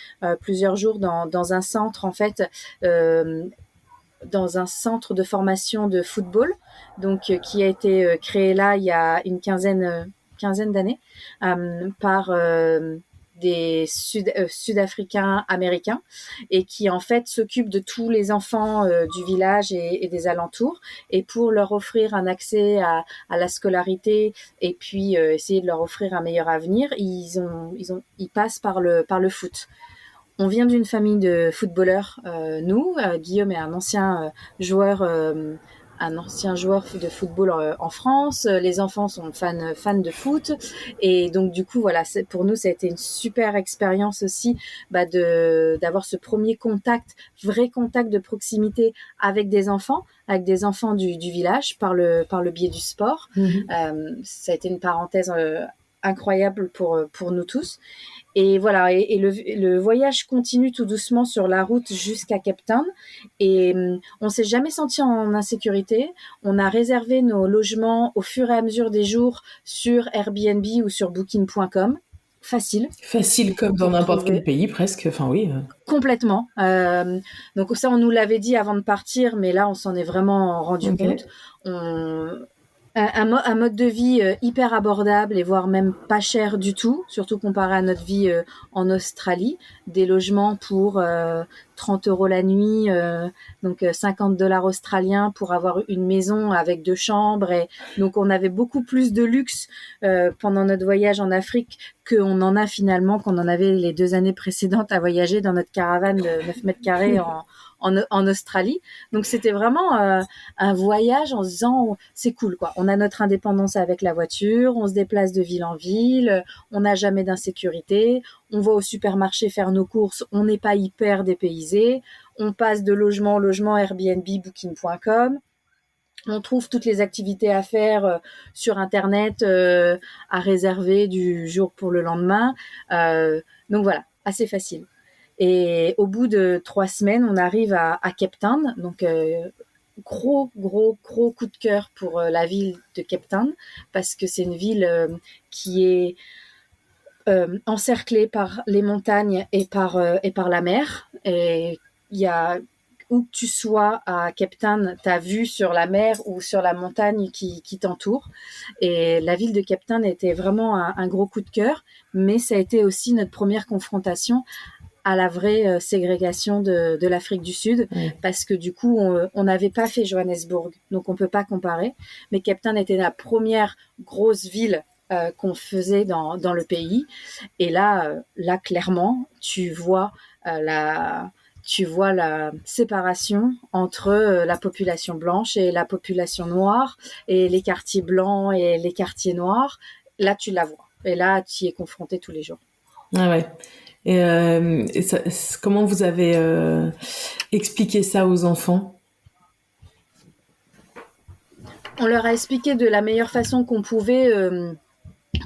plusieurs jours dans un centre, en fait, dans un centre de formation de football, donc qui a été créé là il y a une quinzaine d'années par des Sud-Africains américains, et qui en fait s'occupent de tous les enfants du village et des alentours, et pour leur offrir un accès à la scolarité et puis essayer de leur offrir un meilleur avenir, ils passent par le foot. On vient d'une famille de footballeurs, nous. Guillaume est un ancien joueur de football en France. Les enfants sont fans de foot, et donc du coup voilà, pour nous ça a été une super expérience aussi, d'avoir ce premier vrai contact de proximité avec des enfants du village par le biais du sport. Ça a été une parenthèse incroyable pour nous tous. Et voilà, et le voyage continue tout doucement sur la route jusqu'à Cape Town, et on s'est jamais senti en insécurité. On a réservé nos logements au fur et à mesure des jours sur Airbnb ou sur Booking.com. Facile comme dans n'importe quel pays presque, enfin oui. Complètement. Donc ça, on nous l'avait dit avant de partir, mais là on s'en est vraiment rendu compte. Un mode de vie hyper abordable, et voire même pas cher du tout, surtout comparé à notre vie en Australie. Des logements pour 30 € la nuit, donc $50 australiens pour avoir une maison avec 2 chambres. Et donc on avait beaucoup plus de luxe pendant notre voyage en Afrique qu'on en a finalement, qu'on en avait les 2 années précédentes à voyager dans notre caravane de 9 mètres carrés en Australie. Donc c'était vraiment un voyage en se disant c'est cool quoi. On a notre indépendance avec la voiture, on se déplace de ville en ville, on n'a jamais d'insécurité, on va au supermarché faire nos courses, on n'est pas hyper dépaysé, on passe de logement en logement, Airbnb, Booking.com. On trouve toutes les activités à faire sur Internet, à réserver du jour pour le lendemain. Donc voilà, assez facile. Et au bout de 3 semaines, on arrive à Cape Town. Donc, gros coup de cœur pour la ville de Cape Town, parce que c'est une ville qui est encerclée par les montagnes et par la mer. Et il y a, où que tu sois à Cape Town, tu as vue sur la mer ou sur la montagne qui t'entoure. Et la ville de Cape Town était vraiment un gros coup de cœur, mais ça a été aussi notre première confrontation à la vraie ségrégation de l'Afrique du Sud, parce que du coup, on n'avait pas fait Johannesburg, donc on peut pas comparer. Mais Cape Town était la première grosse ville qu'on faisait dans le pays. Et là, clairement, tu vois la séparation entre la population blanche et la population noire, et les quartiers blancs et les quartiers noirs. Là, tu la vois. Et là, tu y es confronté tous les jours. Ah ouais. Et comment vous avez expliqué ça aux enfants? On leur a expliqué de la meilleure façon qu'on pouvait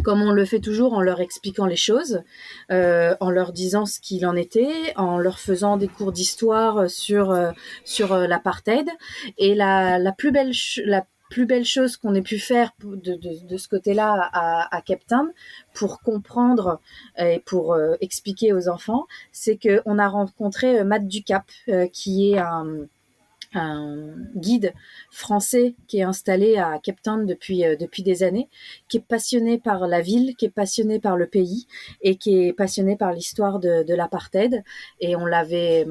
comme on le fait toujours, en leur expliquant les choses, en leur disant ce qu'il en était, en leur faisant des cours d'histoire sur l'apartheid. Et la plus belle chose qu'on ait pu faire de ce côté-là à Cape Town pour comprendre et pour expliquer aux enfants, c'est qu'on a rencontré Matt Ducap, qui est un guide français qui est installé à Cape Town depuis des années, qui est passionné par la ville, qui est passionné par le pays et qui est passionné par l'histoire de l'apartheid. Et on avait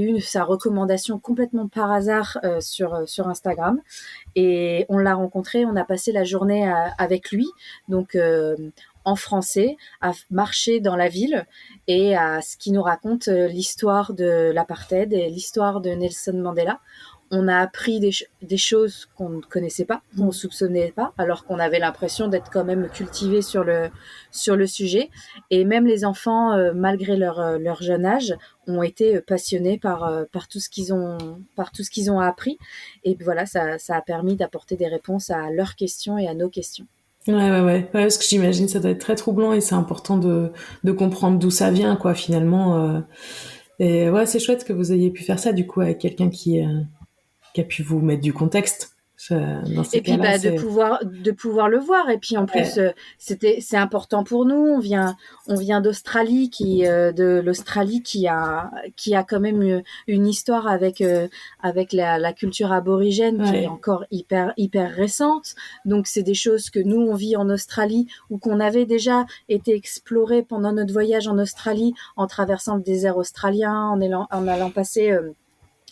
eu sa recommandation complètement par hasard sur Instagram. Et on l'a rencontré, on a passé la journée avec lui. Donc, en français, à marcher dans la ville et à ce qui nous raconte l'histoire de l'apartheid et l'histoire de Nelson Mandela. On a appris des choses qu'on ne connaissait pas, qu'on ne soupçonnait pas, alors qu'on avait l'impression d'être quand même cultivé sur le sujet. Et même les enfants, malgré leur jeune âge, ont été passionnés par tout ce qu'ils ont appris. Et voilà, ça a permis d'apporter des réponses à leurs questions et à nos questions. Ouais, parce que j'imagine ça doit être très troublant et c'est important de comprendre d'où ça vient, quoi, finalement. Et ouais, c'est chouette que vous ayez pu faire ça, du coup, avec quelqu'un qui a pu vous mettre du contexte. Dans ces Et puis cas-là, de pouvoir le voir. Et puis en plus, c'est important pour nous. On vient d'Australie, de l'Australie qui a quand même une histoire avec la culture aborigène qui est encore hyper récente. Donc c'est des choses que nous on vit en Australie ou qu'on avait déjà été explorées pendant notre voyage en Australie en traversant le désert australien, en allant passer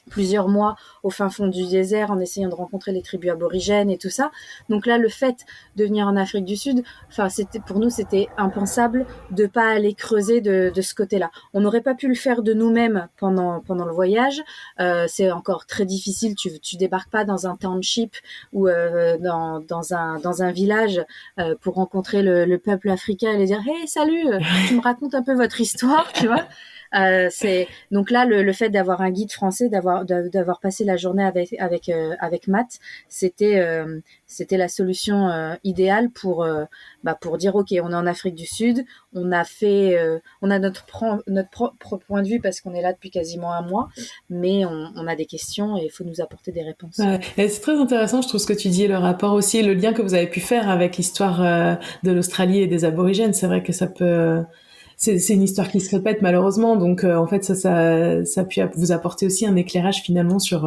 plusieurs mois au fin fond du désert en essayant de rencontrer les tribus aborigènes et tout ça. Donc là, le fait de venir en Afrique du Sud, pour nous, c'était impensable de pas aller creuser de ce côté-là. On n'aurait pas pu le faire de nous-mêmes pendant le voyage. C'est encore très difficile. Tu débarques pas dans un township ou dans un village pour rencontrer le peuple africain et les dire « Hey, salut, tu me racontes un peu votre histoire », tu vois. Donc là le fait d'avoir un guide français, d'avoir passé la journée avec Matt, c'était la solution idéale pour dire ok, on est en Afrique du Sud, on a notre propre point de vue parce qu'on est là depuis quasiment un mois, mais on a des questions et il faut nous apporter des réponses. Ouais. Et c'est très intéressant, je trouve, ce que tu dis, le rapport aussi, le lien que vous avez pu faire avec l'histoire de l'Australie et des aborigènes. C'est vrai que ça peut c'est une histoire qui se répète malheureusement, donc en fait ça peut vous apporter aussi un éclairage finalement sur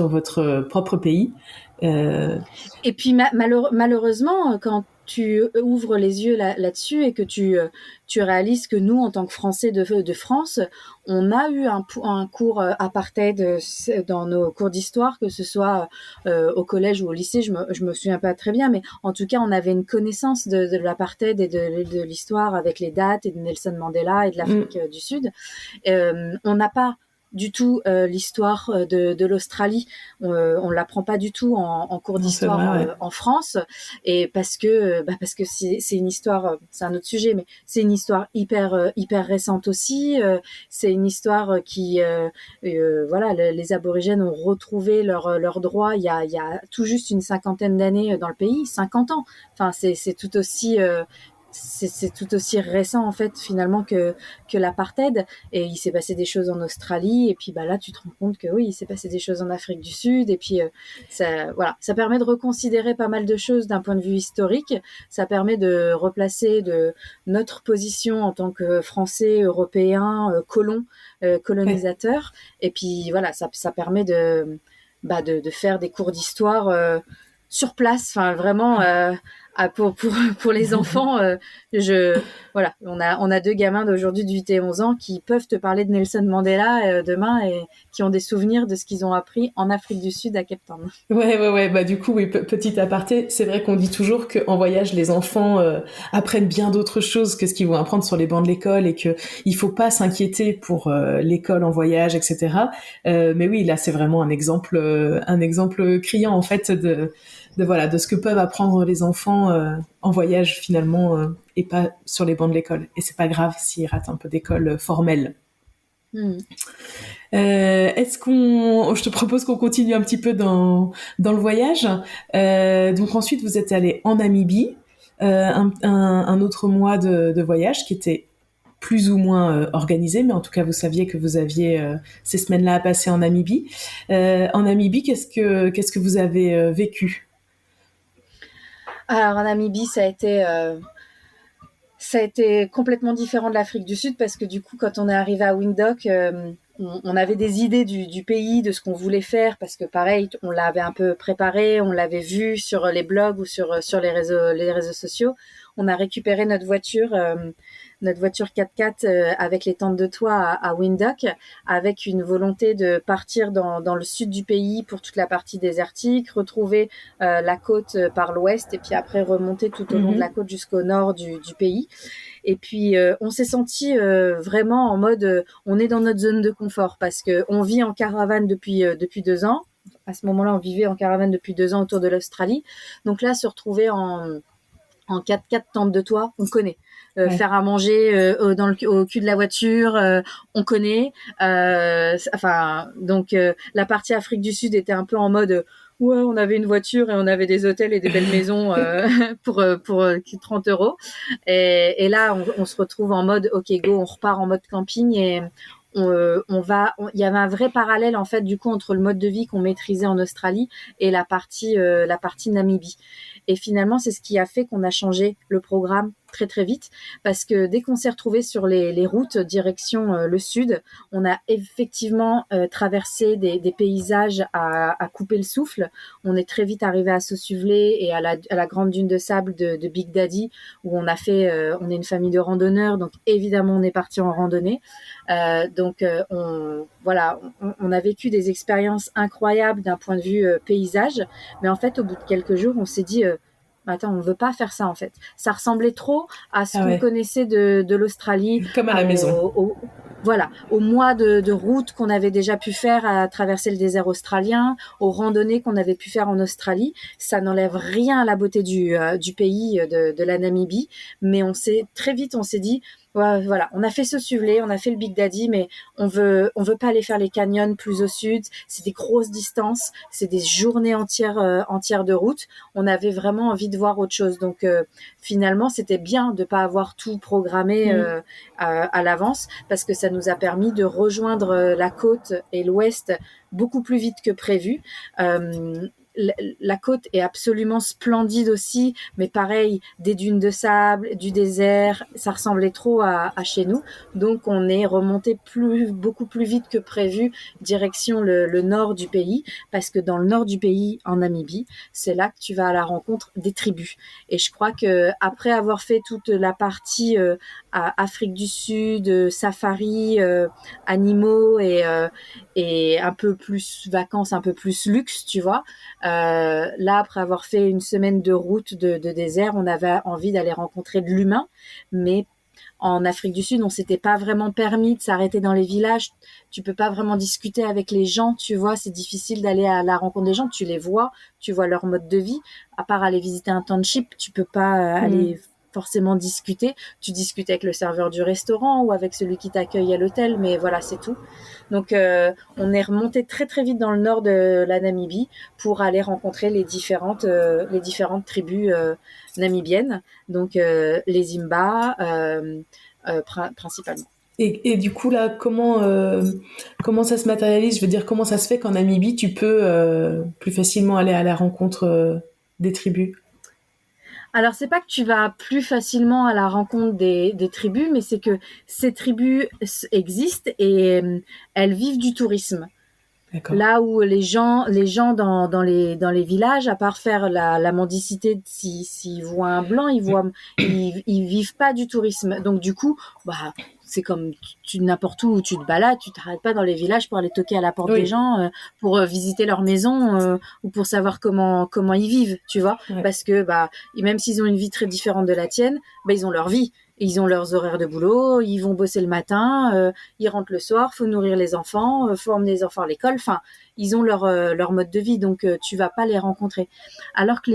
votre propre pays. Et puis malheureusement, quand tu ouvres les yeux là-dessus et que tu réalises que nous, en tant que Français de France, on a eu un cours apartheid dans nos cours d'histoire, que ce soit au collège ou au lycée, je me souviens pas très bien, mais en tout cas, on avait une connaissance de l'apartheid et de l'histoire avec les dates et de Nelson Mandela et de l'Afrique du Sud. On n'a pas du tout l'histoire de l'Australie, on l'apprend pas du tout en cours d'histoire en France, et parce que c'est une histoire, c'est un autre sujet, mais c'est une histoire hyper récente aussi. C'est une histoire qui les aborigènes ont retrouvé leurs droits il y a tout juste une cinquantaine d'années dans le pays, 50 ans. Enfin c'est tout aussi c'est tout aussi récent en fait finalement que l'apartheid, et il s'est passé des choses en Australie, et puis là tu te rends compte que oui, il s'est passé des choses en Afrique du Sud, et puis ça permet de reconsidérer pas mal de choses d'un point de vue historique. Ça permet de replacer notre position en tant que Français, Européens, colonisateurs, et puis voilà, ça permet de faire des cours d'histoire sur place, enfin vraiment pour les enfants. On a deux gamins d'aujourd'hui de 8 et 11 ans qui peuvent te parler de Nelson Mandela demain, et qui ont des souvenirs de ce qu'ils ont appris en Afrique du Sud à Cape Town. Ouais, du coup, oui, petit aparté, c'est vrai qu'on dit toujours qu'en voyage, les enfants apprennent bien d'autres choses que ce qu'ils vont apprendre sur les bancs de l'école, et que il faut pas s'inquiéter pour l'école en voyage, etc. Mais oui, là, c'est vraiment un exemple criant en fait de ce que peuvent apprendre les enfants en voyage finalement, et pas sur les bancs de l'école. Et c'est pas grave s'ils ratent un peu d'école formelle. Je te propose qu'on continue un petit peu dans le voyage. Donc ensuite vous êtes allé en Namibie. un autre mois de voyage qui était plus ou moins organisé, mais en tout cas vous saviez que vous aviez ces semaines-là à passer en Namibie. En Namibie, qu'est-ce que vous avez vécu? Alors en Namibie, ça a été complètement différent de l'Afrique du Sud parce que du coup, quand on est arrivé à Windhoek, on avait des idées du pays, de ce qu'on voulait faire parce que pareil, on l'avait un peu préparé, on l'avait vu sur les blogs ou sur les réseaux sociaux. On a récupéré notre voiture 4x4 avec les tentes de toit à Windhoek, avec une volonté de partir dans le sud du pays pour toute la partie désertique, retrouver la côte par l'ouest et puis après remonter tout au long de la côte jusqu'au nord du pays. Et puis on s'est senti vraiment en mode on est dans notre zone de confort parce que on vit en caravane depuis 2 ans. À ce moment-là, on vivait en caravane depuis 2 ans autour de l'Australie. Donc là, se retrouver en 4x4 tente de toit, on connaît. Faire à manger au cul de la voiture, on connaît. Donc la partie Afrique du Sud était un peu en mode ouais, on avait une voiture et on avait des hôtels et des belles maisons pour 30 euros. Et là, on se retrouve en mode ok go, on repart en mode camping et il y avait un vrai parallèle en fait du coup entre le mode de vie qu'on maîtrisait en Australie et la partie Namibie. Et finalement, c'est ce qui a fait qu'on a changé le programme très très vite parce que dès qu'on s'est retrouvé sur les routes direction le sud, on a effectivement traversé des paysages à couper le souffle. On est très vite arrivé à Sossusvlei et à la grande dune de sable de Big Daddy où on est une famille de randonneurs, donc évidemment on est parti en randonnée. On a vécu des expériences incroyables d'un point de vue paysage, mais en fait au bout de quelques jours on s'est dit attends, on veut pas faire ça en fait. Ça ressemblait trop à ce qu'on connaissait de l'Australie. Comme à la maison. Au mois de route qu'on avait déjà pu faire à traverser le désert australien, aux randonnées qu'on avait pu faire en Australie. Ça n'enlève rien à la beauté du pays de la Namibie, mais on s'est dit voilà, on a fait Sossusvlei, on a fait le Big Daddy, mais on veut pas aller faire les canyons plus au sud. C'est des grosses distances, c'est des journées entières de route. On avait vraiment envie de voir autre chose. Donc finalement, c'était bien de pas avoir tout programmé à l'avance parce que ça nous a permis de rejoindre la côte et l'ouest beaucoup plus vite que prévu. La côte est absolument splendide aussi, mais pareil, des dunes de sable, du désert, ça ressemblait trop à chez nous. Donc on est remonté beaucoup plus vite que prévu direction le nord du pays, parce que dans le nord du pays, en Namibie, c'est là que tu vas à la rencontre des tribus. Et je crois que après avoir fait toute la partie à Afrique du Sud, safari, animaux et un peu plus vacances, un peu plus luxe, tu vois. Là, après avoir fait une semaine de route de désert, on avait envie d'aller rencontrer de l'humain, mais en Afrique du Sud, on s'était pas vraiment permis de s'arrêter dans les villages. Tu peux pas vraiment discuter avec les gens, tu vois, c'est difficile d'aller à la rencontre des gens. Tu les vois, tu vois leur mode de vie. À part aller visiter un township, tu peux pas aller forcément discuter. Tu discutes avec le serveur du restaurant ou avec celui qui t'accueille à l'hôtel, mais voilà, c'est tout. Donc, on est remonté très très vite dans le nord de la Namibie pour aller rencontrer les différentes tribus namibiennes, donc les Imba principalement. Et du coup là, comment ça se matérialise? Je veux dire, comment ça se fait qu'en Namibie tu peux plus facilement aller à la rencontre des tribus? Alors, c'est pas que tu vas plus facilement à la rencontre des tribus, mais c'est que ces tribus existent et elles vivent du tourisme. D'accord. Là où les gens dans les villages, à part faire la mendicité, s'ils voient un blanc, ils vivent pas du tourisme. Donc du coup, c'est comme n'importe où tu te balades, tu t'arrêtes pas dans les villages pour aller toquer à la porte des gens, pour visiter leur maison ou pour savoir comment ils vivent, tu vois. Parce que même s'ils ont une vie très différente de la tienne, ils ont leur vie. Ils ont leurs horaires de boulot, ils vont bosser le matin, ils rentrent le soir, faut nourrir les enfants, faut emmener les enfants à l'école. Enfin, ils ont leur mode de vie, donc tu vas pas les rencontrer. Alors que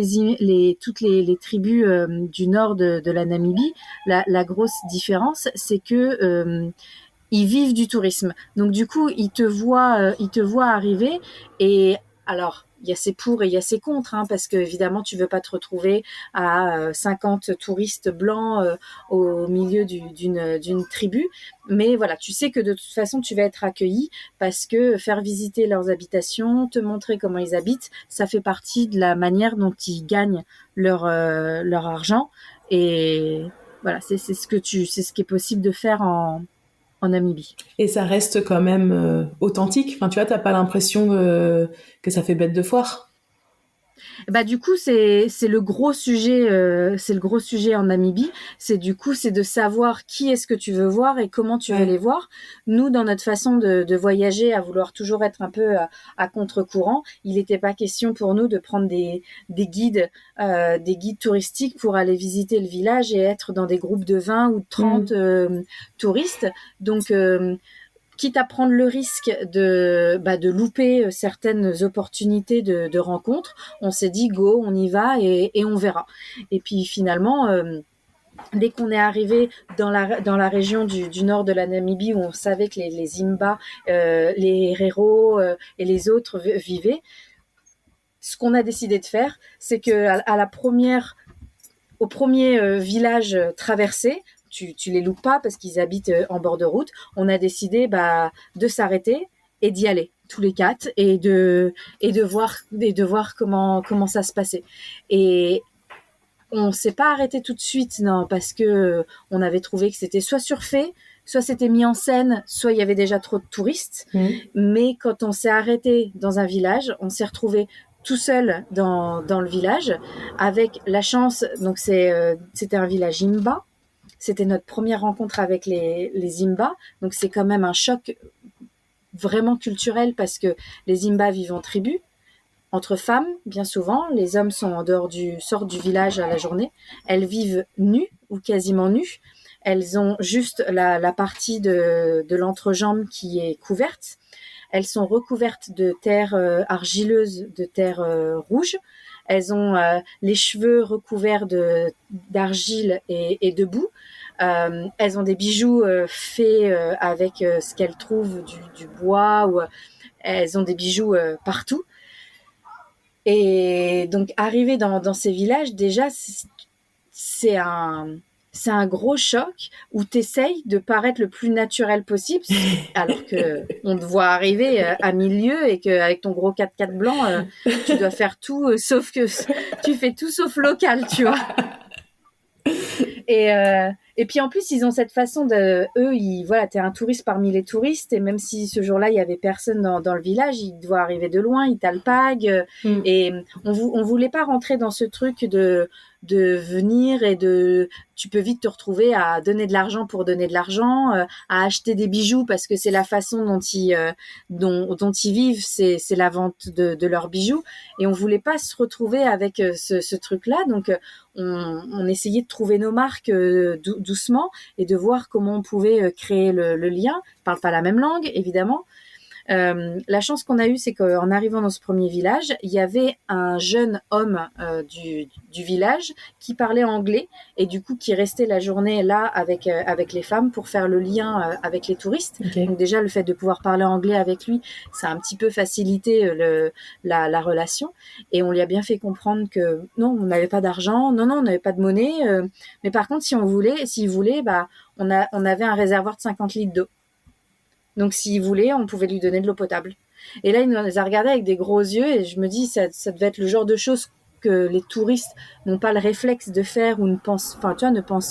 toutes les tribus du nord de la Namibie, la grosse différence, c'est que ils vivent du tourisme. Donc du coup, ils te voient arriver et alors y a ses pour et il y a ses contre, hein, parce que évidemment tu veux pas te retrouver à 50 touristes blancs au milieu d'une tribu, mais voilà, tu sais que de toute façon tu vas être accueilli parce que faire visiter leurs habitations, te montrer comment ils habitent, ça fait partie de la manière dont ils gagnent leur argent. Et voilà, c'est ce qui est possible de faire en Namibie. Et ça reste quand même authentique. Enfin, tu vois, t'as pas l'impression que ça fait bête de foire. Bah du coup c'est le gros sujet en Namibie, c'est de savoir qui est-ce que tu veux voir et comment tu veux les voir. Nous, dans notre façon de voyager, à vouloir toujours être un peu à contre-courant, il n'était pas question pour nous de prendre des guides touristiques pour aller visiter le village et être dans des groupes de 20 ou de 30 touristes. Donc quitte à prendre le risque de louper certaines opportunités de rencontres, on s'est dit go, on y va et on verra. Et puis finalement, dès qu'on est arrivé dans la région du nord de la Namibie, où on savait que les Imba, les Herero et les autres vivaient, ce qu'on a décidé de faire, c'est que au premier village traversé, tu les loupes pas parce qu'ils habitent en bord de route. On a décidé de s'arrêter et d'y aller tous les 4 et de voir comment ça se passait. Et on s'est pas arrêté tout de suite, non, parce que on avait trouvé que c'était soit surfait, soit c'était mis en scène, soit il y avait déjà trop de touristes. Mais quand on s'est arrêté dans un village, on s'est retrouvé tout seul dans le village avec la chance. Donc c'était un village Imba. C'était notre première rencontre avec les Imba. Donc, c'est quand même un choc vraiment culturel parce que les Imba vivent en tribu, entre femmes, bien souvent. Les hommes sont sortent du village à la journée. Elles vivent nues ou quasiment nues. Elles ont juste la partie de l'entrejambe qui est couverte. Elles sont recouvertes de terre argileuse, de terre rouge. Elles ont les cheveux recouverts d'argile et de boue. Elles ont des bijoux faits avec ce qu'elles trouvent du bois. Elles ont des bijoux partout. Et donc, arriver dans ces villages, déjà, c'est un gros choc où tu essayes de paraître le plus naturel possible, alors qu'on te voit arriver à milieu et qu'avec ton gros 4x4 blanc, tu dois faire tout, sauf que tu fais tout sauf local, tu vois. Et puis en plus, ils ont cette façon voilà, t'es un touriste parmi les touristes, et même si ce jour-là, il y avait personne dans le village, il doit arriver de loin, il t'alpague, et on voulait pas rentrer dans ce truc de venir et tu peux vite te retrouver à donner de l'argent pour donner de l'argent, à acheter des bijoux parce que c'est la façon dont ils vivent, c'est la vente de leurs bijoux, et on voulait pas se retrouver avec ce truc-là. Donc on essayait de trouver nos marques doucement et de voir comment on pouvait créer le lien. On parle pas la même langue, évidemment. La chance qu'on a eue, c'est qu'en arrivant dans ce premier village, il y avait un jeune homme du village qui parlait anglais et du coup qui restait la journée là avec les femmes pour faire le lien avec les touristes. Okay. Donc déjà, le fait de pouvoir parler anglais avec lui, ça a un petit peu facilité la relation, et on lui a bien fait comprendre que non, on n'avait pas d'argent, non, on n'avait pas de monnaie, mais par contre, s'il voulait, on avait un réservoir de 50 litres d'eau. Donc, s'il voulait, on pouvait lui donner de l'eau potable. Et là, il nous a regardé avec des gros yeux, et je me dis, ça devait être le genre de choses que les touristes n'ont pas le réflexe de faire ou ne pensent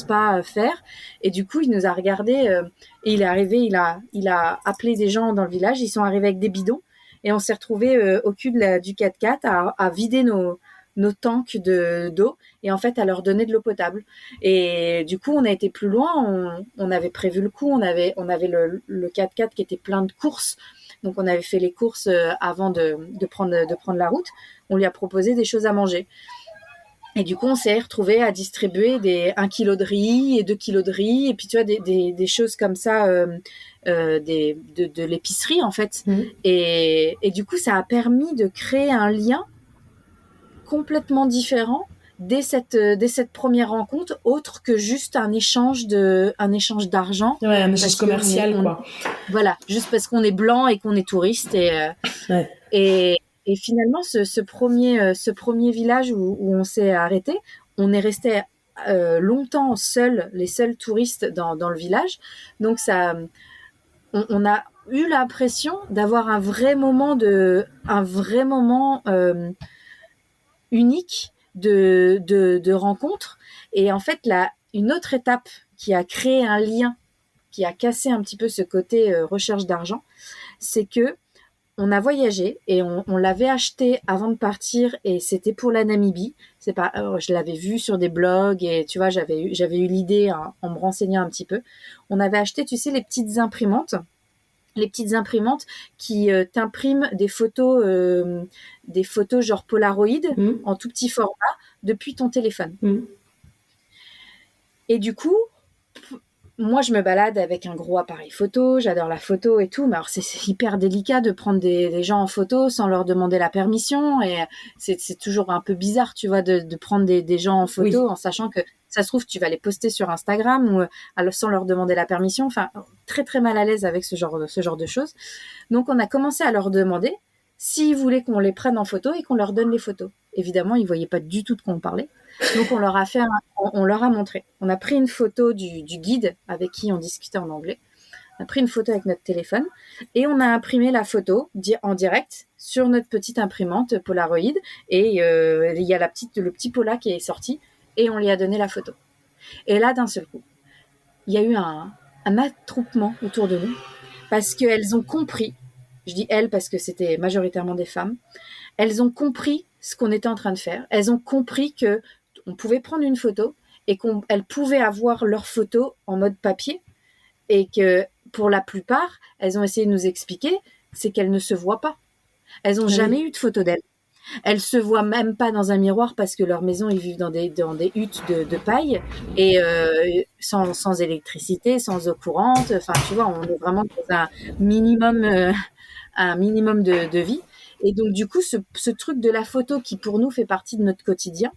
pas faire. Et du coup, il nous a regardé, et il est arrivé, il a appelé des gens dans le village, ils sont arrivés avec des bidons, et on s'est retrouvés au cul du 4x4 à vider nos tanks d'eau, et en fait à leur donner de l'eau potable. Et du coup, on a été plus loin, on avait prévu le coup, on avait le 4x4 qui était plein de courses, donc on avait fait les courses avant de prendre la route. On lui a proposé des choses à manger. Et du coup, on s'est retrouvés à distribuer 1 kilo de riz et 2 kilos de riz, et puis tu vois, des choses comme ça, de l'épicerie en fait. Et du coup, ça a permis de créer un lien complètement différent dès cette première rencontre, autre que juste un échange d'argent. Ouais, un échange commercial, quoi. Voilà, juste parce qu'on est blanc et qu'on est touriste, et Et finalement, ce premier village où on s'est arrêté, on est resté longtemps les seuls touristes dans le village. Donc on a eu l'impression d'avoir un vrai moment unique de rencontre. Et en fait, une autre étape qui a créé un lien, qui a cassé un petit peu ce côté recherche d'argent, c'est que on a voyagé et on l'avait acheté avant de partir et c'était pour la Namibie. C'est pas, je l'avais vu sur des blogs et tu vois, j'avais eu l'idée en me renseignant un petit peu. On avait acheté, tu sais, les petites imprimantes qui t'impriment des photos genre Polaroid en tout petit format depuis ton téléphone. Et du coup, moi, je me balade avec un gros appareil photo, j'adore la photo et tout, mais alors c'est hyper délicat de prendre des gens en photo sans leur demander la permission, et c'est toujours un peu bizarre, tu vois, de prendre des gens en photo en sachant que ça se trouve, tu vas les poster sur Instagram ou sans leur demander la permission. Enfin, très très mal à l'aise avec ce genre de choses. Donc, on a commencé à leur demander s'ils voulaient qu'on les prenne en photo et qu'on leur donne les photos. Évidemment, ils voyaient pas du tout de quoi on parlait. Donc, on leur a montré. On a pris une photo du guide avec qui on discutait en anglais. On a pris une photo avec notre téléphone et on a imprimé la photo en direct sur notre petite imprimante Polaroid. Et il y a le petit Pola qui est sorti et on lui a donné la photo. Et là, d'un seul coup, il y a eu un attroupement autour de nous parce qu'elles ont compris. Je dis elles parce que c'était majoritairement des femmes. Elles ont compris ce qu'on était en train de faire. Elles ont compris que on pouvait prendre une photo et qu'elles pouvaient avoir leur photo en mode papier et que pour la plupart, elles ont essayé de nous expliquer, c'est qu'elles ne se voient pas. Elles n'ont jamais eu de photo d'elles. Elles se voient même pas dans un miroir parce que leur maison, ils vivent dans des huttes de paille et sans électricité, sans eau courante. Enfin, tu vois, on est vraiment dans un minimum de vie. Et donc, du coup, ce truc de la photo qui, pour nous, fait partie de notre quotidien,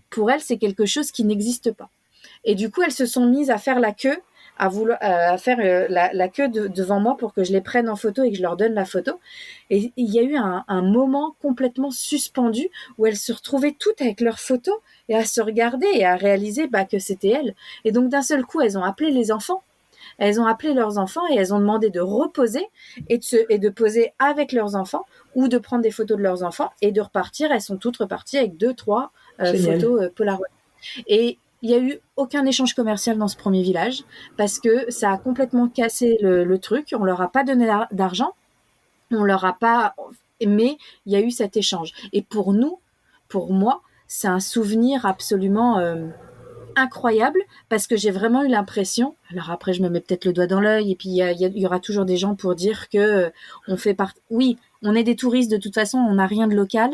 pour elles, c'est quelque chose qui n'existe pas. Et du coup, elles se sont mises à faire la queue, à faire la queue devant moi pour que je les prenne en photo et que je leur donne la photo. Et il y a eu un moment complètement suspendu où elles se retrouvaient toutes avec leurs photos et à se regarder et à réaliser que c'était elles. Et donc, d'un seul coup, elles ont appelé les enfants. Elles ont appelé leurs enfants et elles ont demandé de reposer et de poser avec leurs enfants ou de prendre des photos de leurs enfants et de repartir. Elles sont toutes reparties avec 2-3 photos Polaroid. Et il n'y a eu aucun échange commercial dans ce premier village parce que ça a complètement cassé le truc. On leur a pas donné d'argent, on leur a pas, mais il y a eu cet échange. Et pour moi, c'est un souvenir absolument incroyable parce que j'ai vraiment eu l'impression, alors après je me mets peut-être le doigt dans l'œil et puis il y aura toujours des gens pour dire que on fait partie, oui, on est des touristes de toute façon, on n'a rien de local,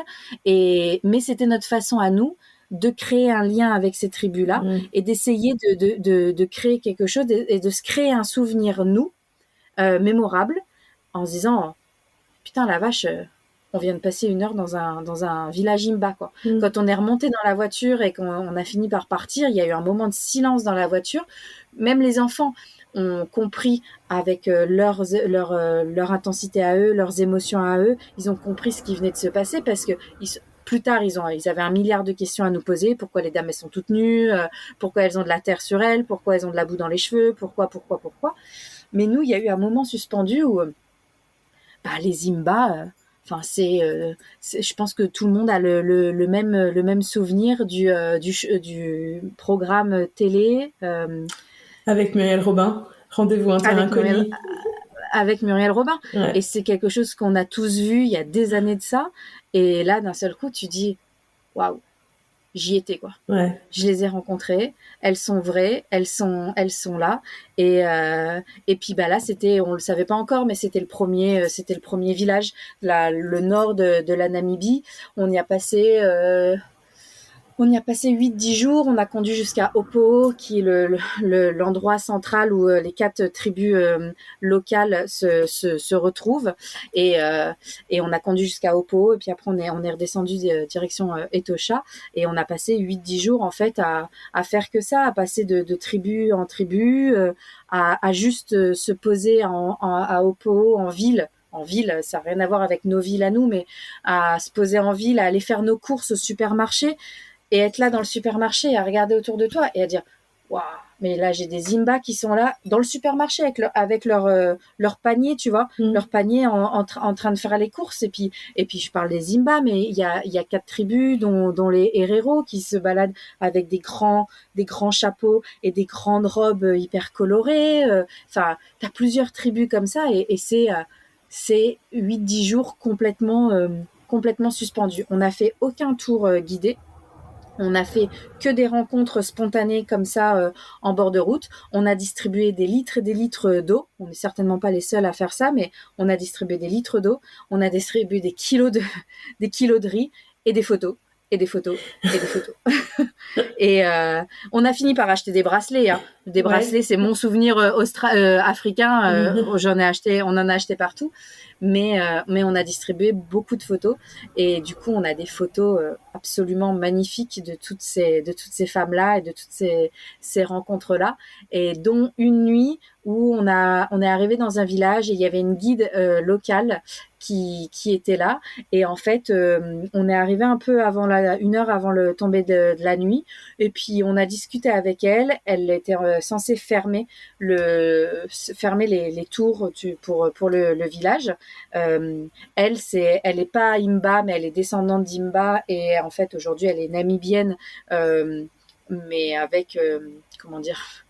mais c'était notre façon à nous de créer un lien avec ces tribus-là et d'essayer de créer quelque chose et de se créer un souvenir, nous, mémorable, en se disant, putain, la vache, on vient de passer 1 heure dans un village Imba, quoi. Quand on est remonté dans la voiture et qu'on a fini par partir, il y a eu un moment de silence dans la voiture. Même les enfants ont compris avec leur intensité à eux, leurs émotions à eux, ils ont compris ce qui venait de se passer parce que plus tard, ils avaient 1 milliard de questions à nous poser. Pourquoi les dames, elles sont toutes nues? Pourquoi elles ont de la terre sur elles? Pourquoi elles ont de la boue dans les cheveux? Pourquoi? Mais nous, il y a eu un moment suspendu où les Imba, je pense que tout le monde a le même souvenir du programme télé. Avec Muriel Robin, Rendez-vous un terrain inconnu. Avec Muriel Robin. Ouais. Et c'est quelque chose qu'on a tous vu il y a des années de ça. Et là, d'un seul coup, tu dis, waouh, j'y étais, quoi. Ouais. Je les ai rencontrées, elles sont vraies, elles sont là. Et puis là, on le savait pas encore, mais c'était le premier village, le nord de la Namibie. On y a passé 8-10 jours. On a conduit jusqu'à Oppo, qui est l'endroit central où les 4 tribus locales se retrouvent. Et on a conduit jusqu'à Oppo. Et puis après, on est redescendu direction Etosha. Et on a passé 8-10 jours, en fait, à faire que ça, à passer de tribu en tribu, à juste se poser à Oppo, en ville, en ville, ça n'a rien à voir avec nos villes à nous, mais à se poser en ville, à aller faire nos courses au supermarché et être là dans le supermarché, à regarder autour de toi et à dire waouh, mais là j'ai des Zimba qui sont là dans le supermarché avec leur panier, tu vois, leur panier en train de faire les courses. Et puis je parle des Zimba, mais il y a 4 tribus dont les Herero qui se baladent avec des grands chapeaux et des grandes robes hyper colorées. Enfin, t'as plusieurs tribus comme ça et c'est 8-10 jours complètement suspendus. On n'a fait aucun tour guidé. On a fait que des rencontres spontanées comme ça en bord de route. On a distribué des litres et des litres d'eau. On n'est certainement pas les seuls à faire ça, mais on a distribué des litres d'eau. On a distribué des kilos de riz et des photos. Et des photos, et des photos. Et on a fini par acheter des bracelets. Hein. Des bracelets, c'est mon souvenir africain. On en a acheté partout. Mais on a distribué beaucoup de photos. Et du coup, on a des photos absolument magnifiques de toutes ces femmes-là et de toutes ces rencontres-là. Et dont une nuit où on est arrivé dans un village et il y avait une guide locale qui était là. Et en fait, on est arrivé un peu avant une heure avant le tomber de la nuit. Et puis, on a discuté avec elle. Elle était censée fermer les tours pour le village. Elle est pas Imba, mais elle est descendante d'Imba. Et en fait, aujourd'hui, elle est namibienne, mais avec, comment dire,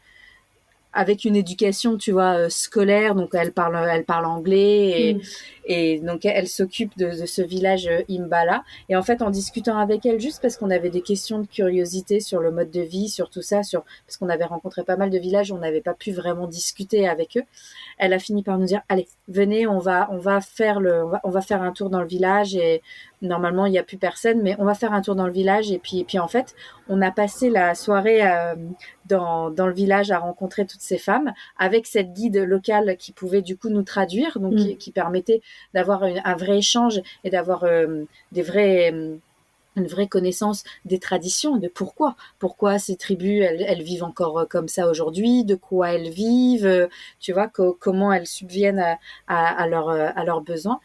avec une éducation, tu vois, scolaire. Donc, elle parle anglais et donc, elle s'occupe de ce village Imba-là. Et en fait, en discutant avec elle, juste parce qu'on avait des questions de curiosité sur le mode de vie, sur tout ça, parce qu'on avait rencontré pas mal de villages, on n'avait pas pu vraiment discuter avec eux. Elle a fini par nous dire, allez, venez, on va faire un tour dans le village et normalement, il n'y a plus personne, mais on va faire un tour dans le village. Et puis en fait, on a passé la soirée dans le village à rencontrer toutes ces femmes avec cette guide locale qui pouvait du coup nous traduire, donc qui permettait d'avoir un vrai échange et d'avoir une vraie connaissance des traditions, de pourquoi ces tribus elles vivent encore comme ça aujourd'hui, de quoi elles vivent, tu vois, comment elles subviennent à leurs besoins.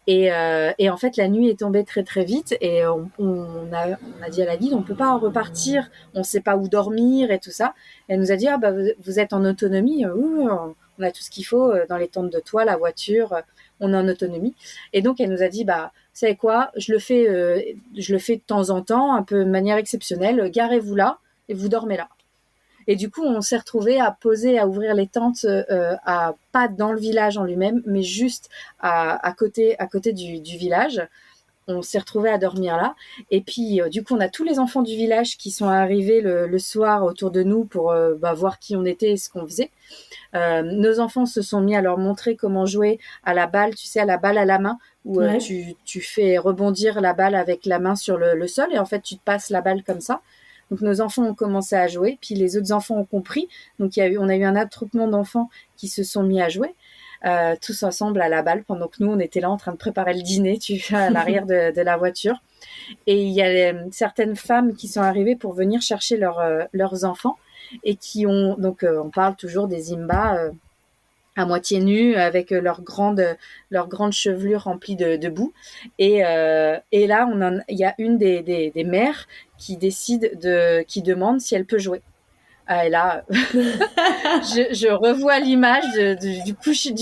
Et en fait, la nuit est tombée très très vite et on a dit à la guide, on peut pas repartir, on sait pas où dormir et tout ça. Elle nous a dit, vous êtes en autonomie, oui, on a tout ce qu'il faut dans les tentes de toit, la voiture, on est en autonomie. Et donc elle nous a dit, vous savez quoi, je le fais de temps en temps, un peu de manière exceptionnelle, garez-vous là et vous dormez là. Et du coup, on s'est retrouvés à ouvrir les tentes, pas dans le village en lui-même, mais juste à côté du village. On s'est retrouvés à dormir là. Et puis, du coup, on a tous les enfants du village qui sont arrivés le soir autour de nous pour voir qui on était et ce qu'on faisait. Nos enfants se sont mis à leur montrer comment jouer à la balle, tu sais, à la balle à la main, où tu fais rebondir la balle avec la main sur le sol et en fait, tu te passes la balle comme ça. Donc, nos enfants ont commencé à jouer, puis les autres enfants ont compris. Donc, on a eu un attroupement d'enfants qui se sont mis à jouer. Tous ensemble à la balle pendant que nous on était là en train de préparer le dîner à l'arrière de la voiture et il y a certaines femmes qui sont arrivées pour venir chercher leurs enfants et qui ont donc on parle toujours des Zimba à moitié nus avec leur grande chevelure remplie de boue et là il y a une des mères qui qui demande si elle peut jouer. Et là, je revois l'image du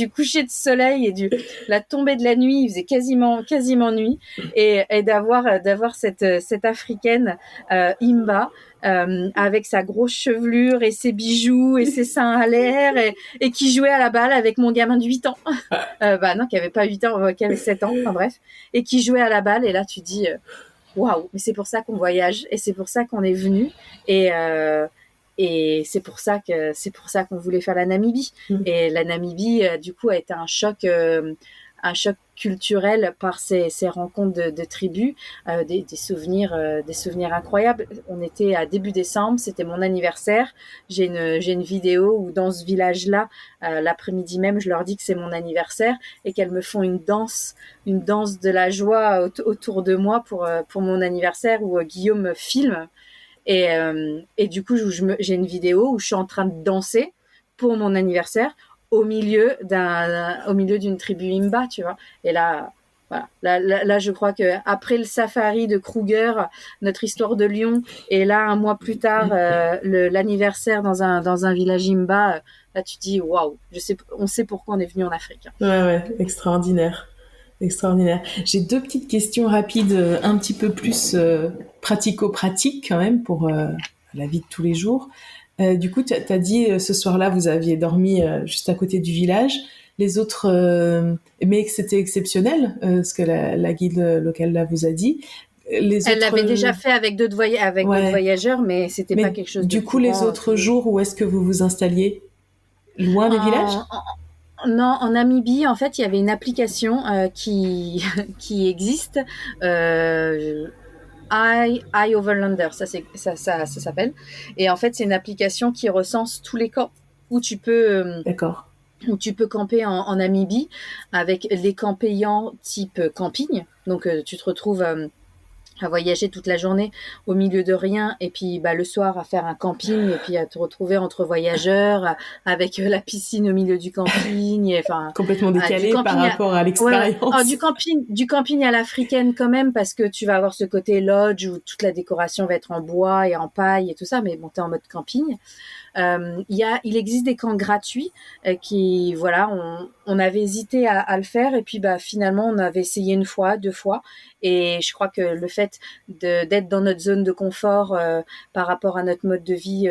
coucher de soleil et la tombée de la nuit. Il faisait quasiment nuit et d'avoir cette africaine Imba avec sa grosse chevelure et ses bijoux et ses seins à l'air et qui jouait à la balle avec mon gamin de 8 ans. Non, qui avait pas 8 ans, qui avait 7 ans, enfin bref, et qui jouait à la balle. Et là, tu dis waouh, mais c'est pour ça qu'on voyage et c'est pour ça qu'on est venu et c'est pour ça qu'on voulait faire la Namibie. Et la Namibie, du coup, a été un choc culturel par ces rencontres de tribus, des souvenirs incroyables. On était à début décembre, c'était mon anniversaire. J'ai une vidéo où dans ce village-là, l'après-midi même, je leur dis que c'est mon anniversaire et qu'elles me font une danse de la joie autour de moi pour mon anniversaire où Guillaume me filme. Et du coup, j'ai une vidéo où je suis en train de danser pour mon anniversaire au milieu d'une tribu Imba, tu vois. Et là, voilà. Là, je crois que après le safari de Kruger, notre histoire de lion, et là, un mois plus tard, l'anniversaire dans un village Imba, là, tu te dis, waouh, on sait pourquoi on est venu en Afrique. Ouais, extraordinaire. Extraordinaire. J'ai 2 petites questions rapides, un petit peu plus pratico-pratiques quand même pour la vie de tous les jours. Du coup, tu as dit ce soir-là, vous aviez dormi juste à côté du village. Les autres, mais que c'était exceptionnel, ce que la guide locale là vous a dit. Elle l'avait déjà fait avec d'autres voyageurs, mais c'était pas quelque chose de du coup, courant, les autres jours, où est-ce que vous vous installiez? Loin des villages? Non, en Namibie, en fait, il y avait une application qui existe, iOverlander, ça s'appelle. Et en fait, c'est une application qui recense tous les camps où tu peux D'accord. où tu peux camper en Namibie, avec les camps payants type camping. Donc, tu te retrouves à voyager toute la journée au milieu de rien, et puis le soir à faire un camping, et puis à te retrouver entre voyageurs avec la piscine au milieu du camping, complètement décalé par rapport à l'expérience. Du camping à l'africaine quand même, parce que tu vas avoir ce côté lodge où toute la décoration va être en bois et en paille et tout ça, mais bon, t'es en mode camping. Il existe des camps gratuits qui, voilà, on avait hésité à le faire, et puis finalement on avait essayé 1 fois, 2 fois, et je crois que le fait d'être dans notre zone de confort par rapport à notre mode de vie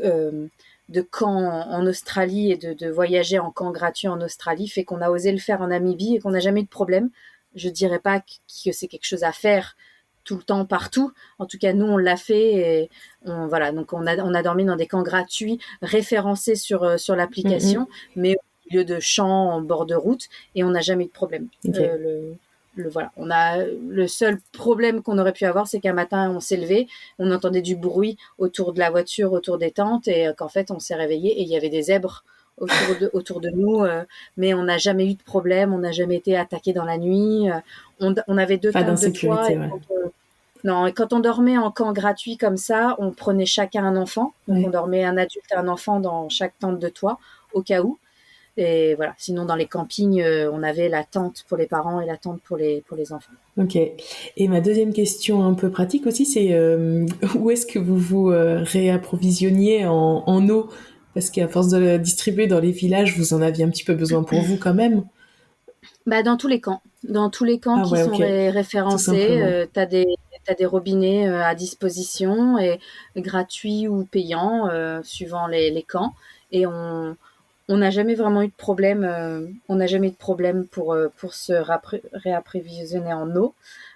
de camp en Australie, et de voyager en camp gratuit en Australie, fait qu'on a osé le faire en Namibie et qu'on n'a jamais eu de problème. Je dirais pas que c'est quelque chose à faire tout le temps, partout. En tout cas, nous, on l'a fait, et donc on a dormi dans des camps gratuits référencés sur l'application, mais au milieu de champs, en bord de route, et on n'a jamais eu de problème. Okay. Le seul problème qu'on aurait pu avoir, c'est qu'un matin, on s'est levé, on entendait du bruit autour de la voiture, autour des tentes, et qu'en fait, on s'est réveillé et il y avait des zèbres autour de nous, mais on n'a jamais eu de problème, on n'a jamais été attaqué dans la nuit. On avait 2 tentes de toit. Non, quand on dormait en camp gratuit comme ça, on prenait chacun un enfant. Donc, on dormait un adulte et un enfant dans chaque tente de toit, au cas où. Et voilà. Sinon, dans les campings, on avait la tente pour les parents et la tente pour les enfants. Ok. Et ma deuxième question un peu pratique aussi, c'est où est-ce que vous vous réapprovisionniez en eau? Parce qu'à force de le distribuer dans les villages, vous en aviez un petit peu besoin pour vous quand même. Dans tous les camps. Dans tous les camps qui sont référencés, t'as des robinets à disposition, et gratuits ou payants, suivant les camps. Et on n'a jamais vraiment eu de problème. On n'a jamais eu de problème pour se réapprovisionner en eau.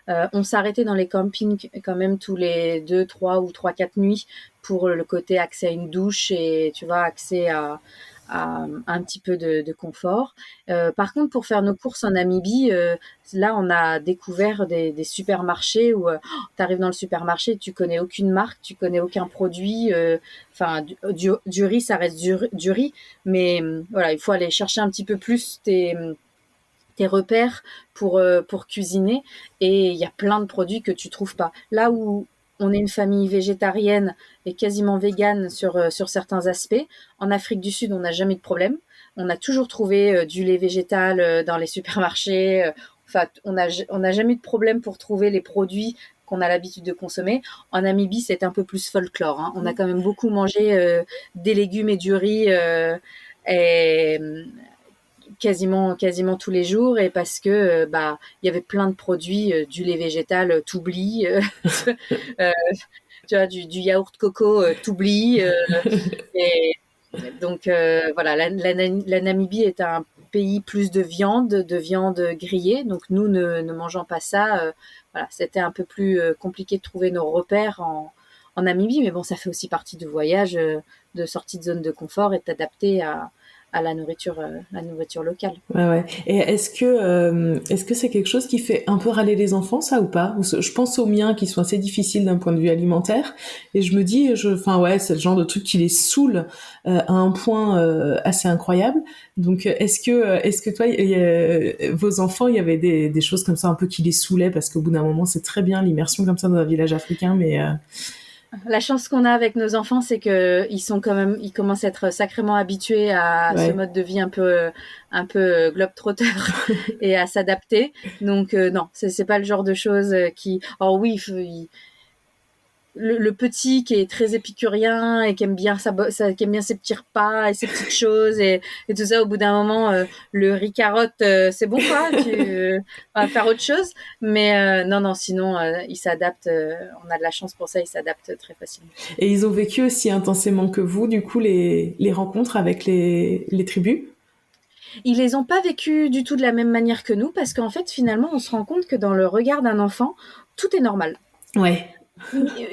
On s'arrêtait dans les campings quand même tous les 2, 3 ou 3, 4 nuits pour le côté accès à une douche, et tu vois, accès à un petit peu de confort. Par contre, pour faire nos courses en Namibie, là, on a découvert des supermarchés où tu arrives dans le supermarché, tu connais aucune marque, tu connais aucun produit. Du riz, ça reste du riz, mais voilà, il faut aller chercher un petit peu plus tes repères pour cuisiner, et il y a plein de produits que tu trouves pas. Là où on est une famille végétarienne et quasiment végane sur certains aspects, en Afrique du Sud, on n'a jamais eu de problème. On a toujours trouvé du lait végétal dans les supermarchés. On n'a jamais eu de problème pour trouver les produits qu'on a l'habitude de consommer. En Namibie, c'est un peu plus folklore, hein. On a quand même beaucoup mangé des légumes et du riz et quasiment tous les jours, et parce que il y avait plein de produits, du lait végétal, t'oublies, tu vois, du yaourt coco, t'oublies, et donc voilà, la Namibie est un pays plus de viande grillée, donc nous ne mangeons pas ça. Voilà, c'était un peu plus compliqué de trouver nos repères en Namibie, mais bon, ça fait aussi partie du voyage, de sortie de zone de confort, et de t'adapter à la nourriture locale. Ouais. Et est-ce que c'est quelque chose qui fait un peu râler les enfants, ça, ou pas? Je pense aux miens qui sont assez difficiles d'un point de vue alimentaire, et je me dis, c'est le genre de truc qui les saoule à un point assez incroyable. Donc, est-ce que toi, vos enfants, il y avait des choses comme ça un peu qui les saoulaient, parce qu'au bout d'un moment, c'est très bien l'immersion comme ça dans un village africain, mais La chance qu'on a avec nos enfants, c'est que ils commencent à être sacrément habitués à ce mode de vie un peu globe-trotter et à s'adapter. Donc non, c'est pas le genre de choses qui. Alors oui, le petit qui est très épicurien et qui aime bien qui aime bien ses petits repas et ses petites choses et tout ça, au bout d'un moment le riz carotte c'est bon quoi, on va faire autre chose, mais non sinon il s'adapte, on a de la chance pour ça, il s'adapte très facilement. Et ils ont vécu aussi intensément que vous du coup les rencontres avec les tribus? Ils les ont pas vécues du tout de la même manière que nous, parce qu'en fait finalement on se rend compte que dans le regard d'un enfant tout est normal. Ouais.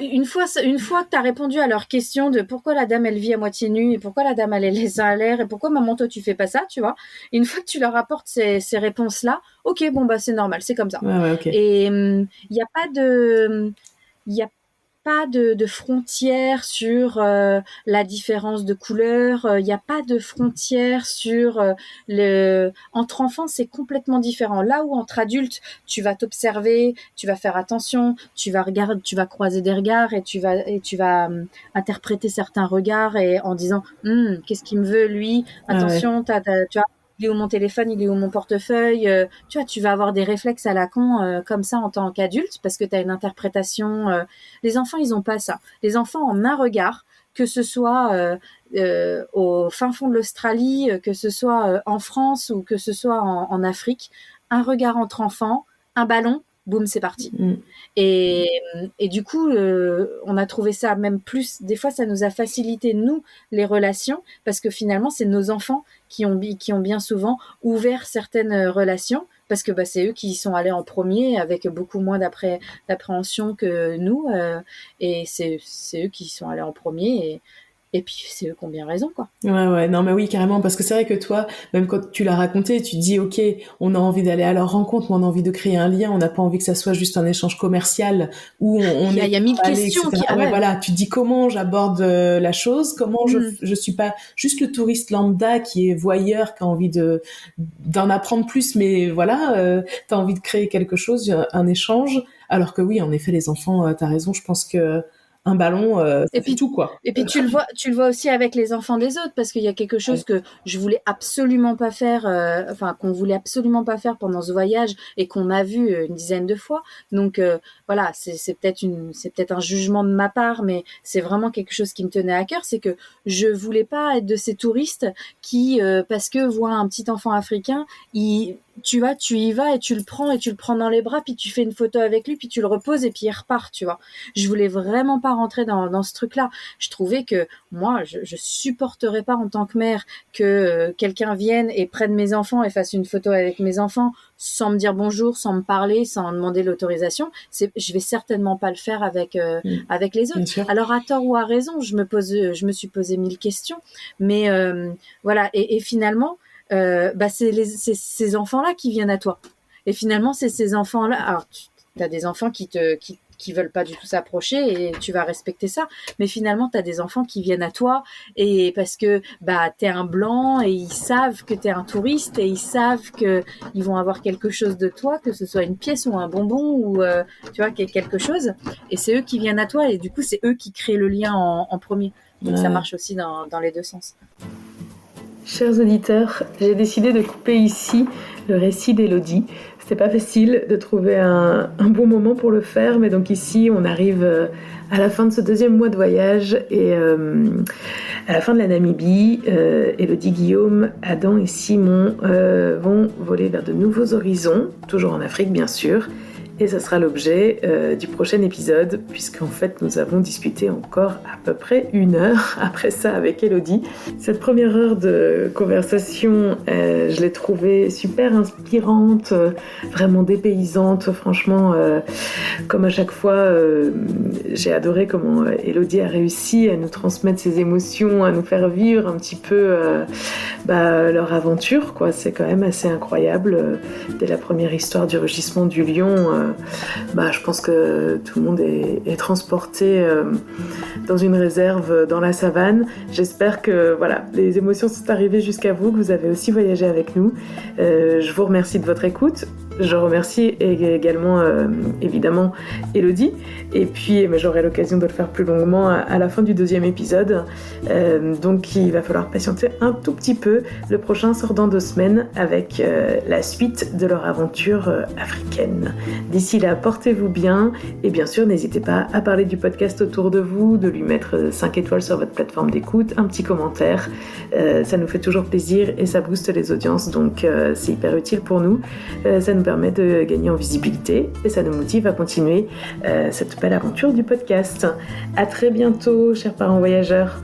Une fois que tu as répondu à leur question de pourquoi la dame elle vit à moitié nue et pourquoi la dame elle est les seins à l'air et pourquoi maman toi tu fais pas ça, tu vois, une fois que tu leur apportes ces réponses là, ok bon bah c'est normal, c'est comme ça. Ouais, okay. Et il n'y a pas de frontières sur la différence de couleur, il n'y a pas de frontières sur entre enfants, c'est complètement différent. Là où entre adultes, tu vas t'observer, tu vas faire attention, tu vas croiser des regards et tu vas interpréter certains regards et en disant qu'est-ce qu'il me veut lui, attention, tu vois, il est où mon téléphone, il est où mon portefeuille, tu vois, tu vas avoir des réflexes à la con comme ça en tant qu'adulte parce que tu as une interprétation. Les enfants, ils ont pas ça. Les enfants, en un regard, que ce soit au fin fond de l'Australie, que ce soit en France ou que ce soit en Afrique, un regard entre enfants, un ballon, boum, c'est parti. Et du coup, on a trouvé ça même plus. Des fois, ça nous a facilité, nous, les relations, parce que finalement, c'est nos enfants qui ont bien souvent ouvert certaines relations, parce que c'est eux qui y sont allés en premier, avec beaucoup moins d'appréhension que nous, et c'est eux qui y sont allés en premier, et puis c'est eux qui ont bien raison, quoi. Ouais, non mais oui, carrément, parce que c'est vrai que toi, même quand tu l'as raconté, tu te dis ok, on a envie d'aller à leur rencontre, mais on a envie de créer un lien, on n'a pas envie que ça soit juste un échange commercial où il y a 1000 questions voilà, tu te dis comment j'aborde la chose, comment je suis pas juste le touriste lambda qui est voyeur, qui a envie d'en apprendre plus, mais voilà, t'as envie de créer quelque chose, un échange, alors que oui, en effet, les enfants, t'as raison, je pense que un ballon, et puis tout quoi. Et puis tu le vois aussi avec les enfants des autres, parce qu'il y a quelque chose que je voulais absolument pas faire, qu'on voulait absolument pas faire pendant ce voyage et qu'on a vu une dizaine de fois. Donc voilà, c'est peut-être un jugement de ma part, mais c'est vraiment quelque chose qui me tenait à cœur, c'est que je voulais pas être de ces touristes qui, parce que voient un petit enfant africain, tu y vas et tu le prends dans les bras, puis tu fais une photo avec lui, puis tu le reposes et puis il repart, tu vois. Je voulais vraiment pas rentrer dans ce truc-là. Je trouvais que moi, je supporterais pas en tant que mère que quelqu'un vienne et prenne mes enfants et fasse une photo avec mes enfants sans me dire bonjour, sans me parler, sans demander l'autorisation. Je vais certainement pas le faire avec les autres. Alors à tort ou à raison, je me suis posé 1000 questions, mais voilà. Et finalement, c'est ces enfants-là qui viennent à toi. Et finalement, c'est ces enfants-là. Alors, tu as des enfants qui veulent pas du tout s'approcher et tu vas respecter ça. Mais finalement, tu as des enfants qui viennent à toi et parce que t'es un blanc et ils savent que t'es un touriste et ils savent que ils vont avoir quelque chose de toi, que ce soit une pièce ou un bonbon ou tu vois quelque chose. Et c'est eux qui viennent à toi et du coup, c'est eux qui créent le lien en premier. Donc ça marche aussi dans les deux sens. Chers auditeurs, j'ai décidé de couper ici le récit d'Élodie. C'était pas facile de trouver un bon moment pour le faire, mais donc ici on arrive à la fin de ce deuxième mois de voyage et à la fin de la Namibie, Élodie, Guillaume, Adam et Simon vont voler vers de nouveaux horizons, toujours en Afrique bien sûr. Et ça sera l'objet du prochain épisode, puisqu'en fait, nous avons discuté encore à peu près 1 heure après ça avec Élodie. Cette première heure de conversation, je l'ai trouvée super inspirante, vraiment dépaysante. Franchement, comme à chaque fois, j'ai adoré comment Élodie a réussi à nous transmettre ses émotions, à nous faire vivre un petit peu leur aventure, quoi. C'est quand même assez incroyable. Dès la première histoire du rugissement du lion, je pense que tout le monde est transporté dans une réserve dans la savane. J'espère que les émotions sont arrivées jusqu'à vous, que vous avez aussi voyagé avec nous. Je vous remercie de votre écoute. Je remercie également, évidemment, Elodie. Et puis, j'aurai l'occasion de le faire plus longuement à la fin du 2e épisode. Donc, il va falloir patienter un tout petit peu. Le prochain sort dans 2 semaines avec la suite de leur aventure africaine. D'ici là, portez-vous bien. Et bien sûr, n'hésitez pas à parler du podcast autour de vous, de lui mettre 5 étoiles sur votre plateforme d'écoute, un petit commentaire. Ça nous fait toujours plaisir et ça booste les audiences. Donc, c'est hyper utile pour nous. Ça nous permet de gagner en visibilité et ça nous motive à continuer cette belle aventure du podcast. À très bientôt, chers parents voyageurs.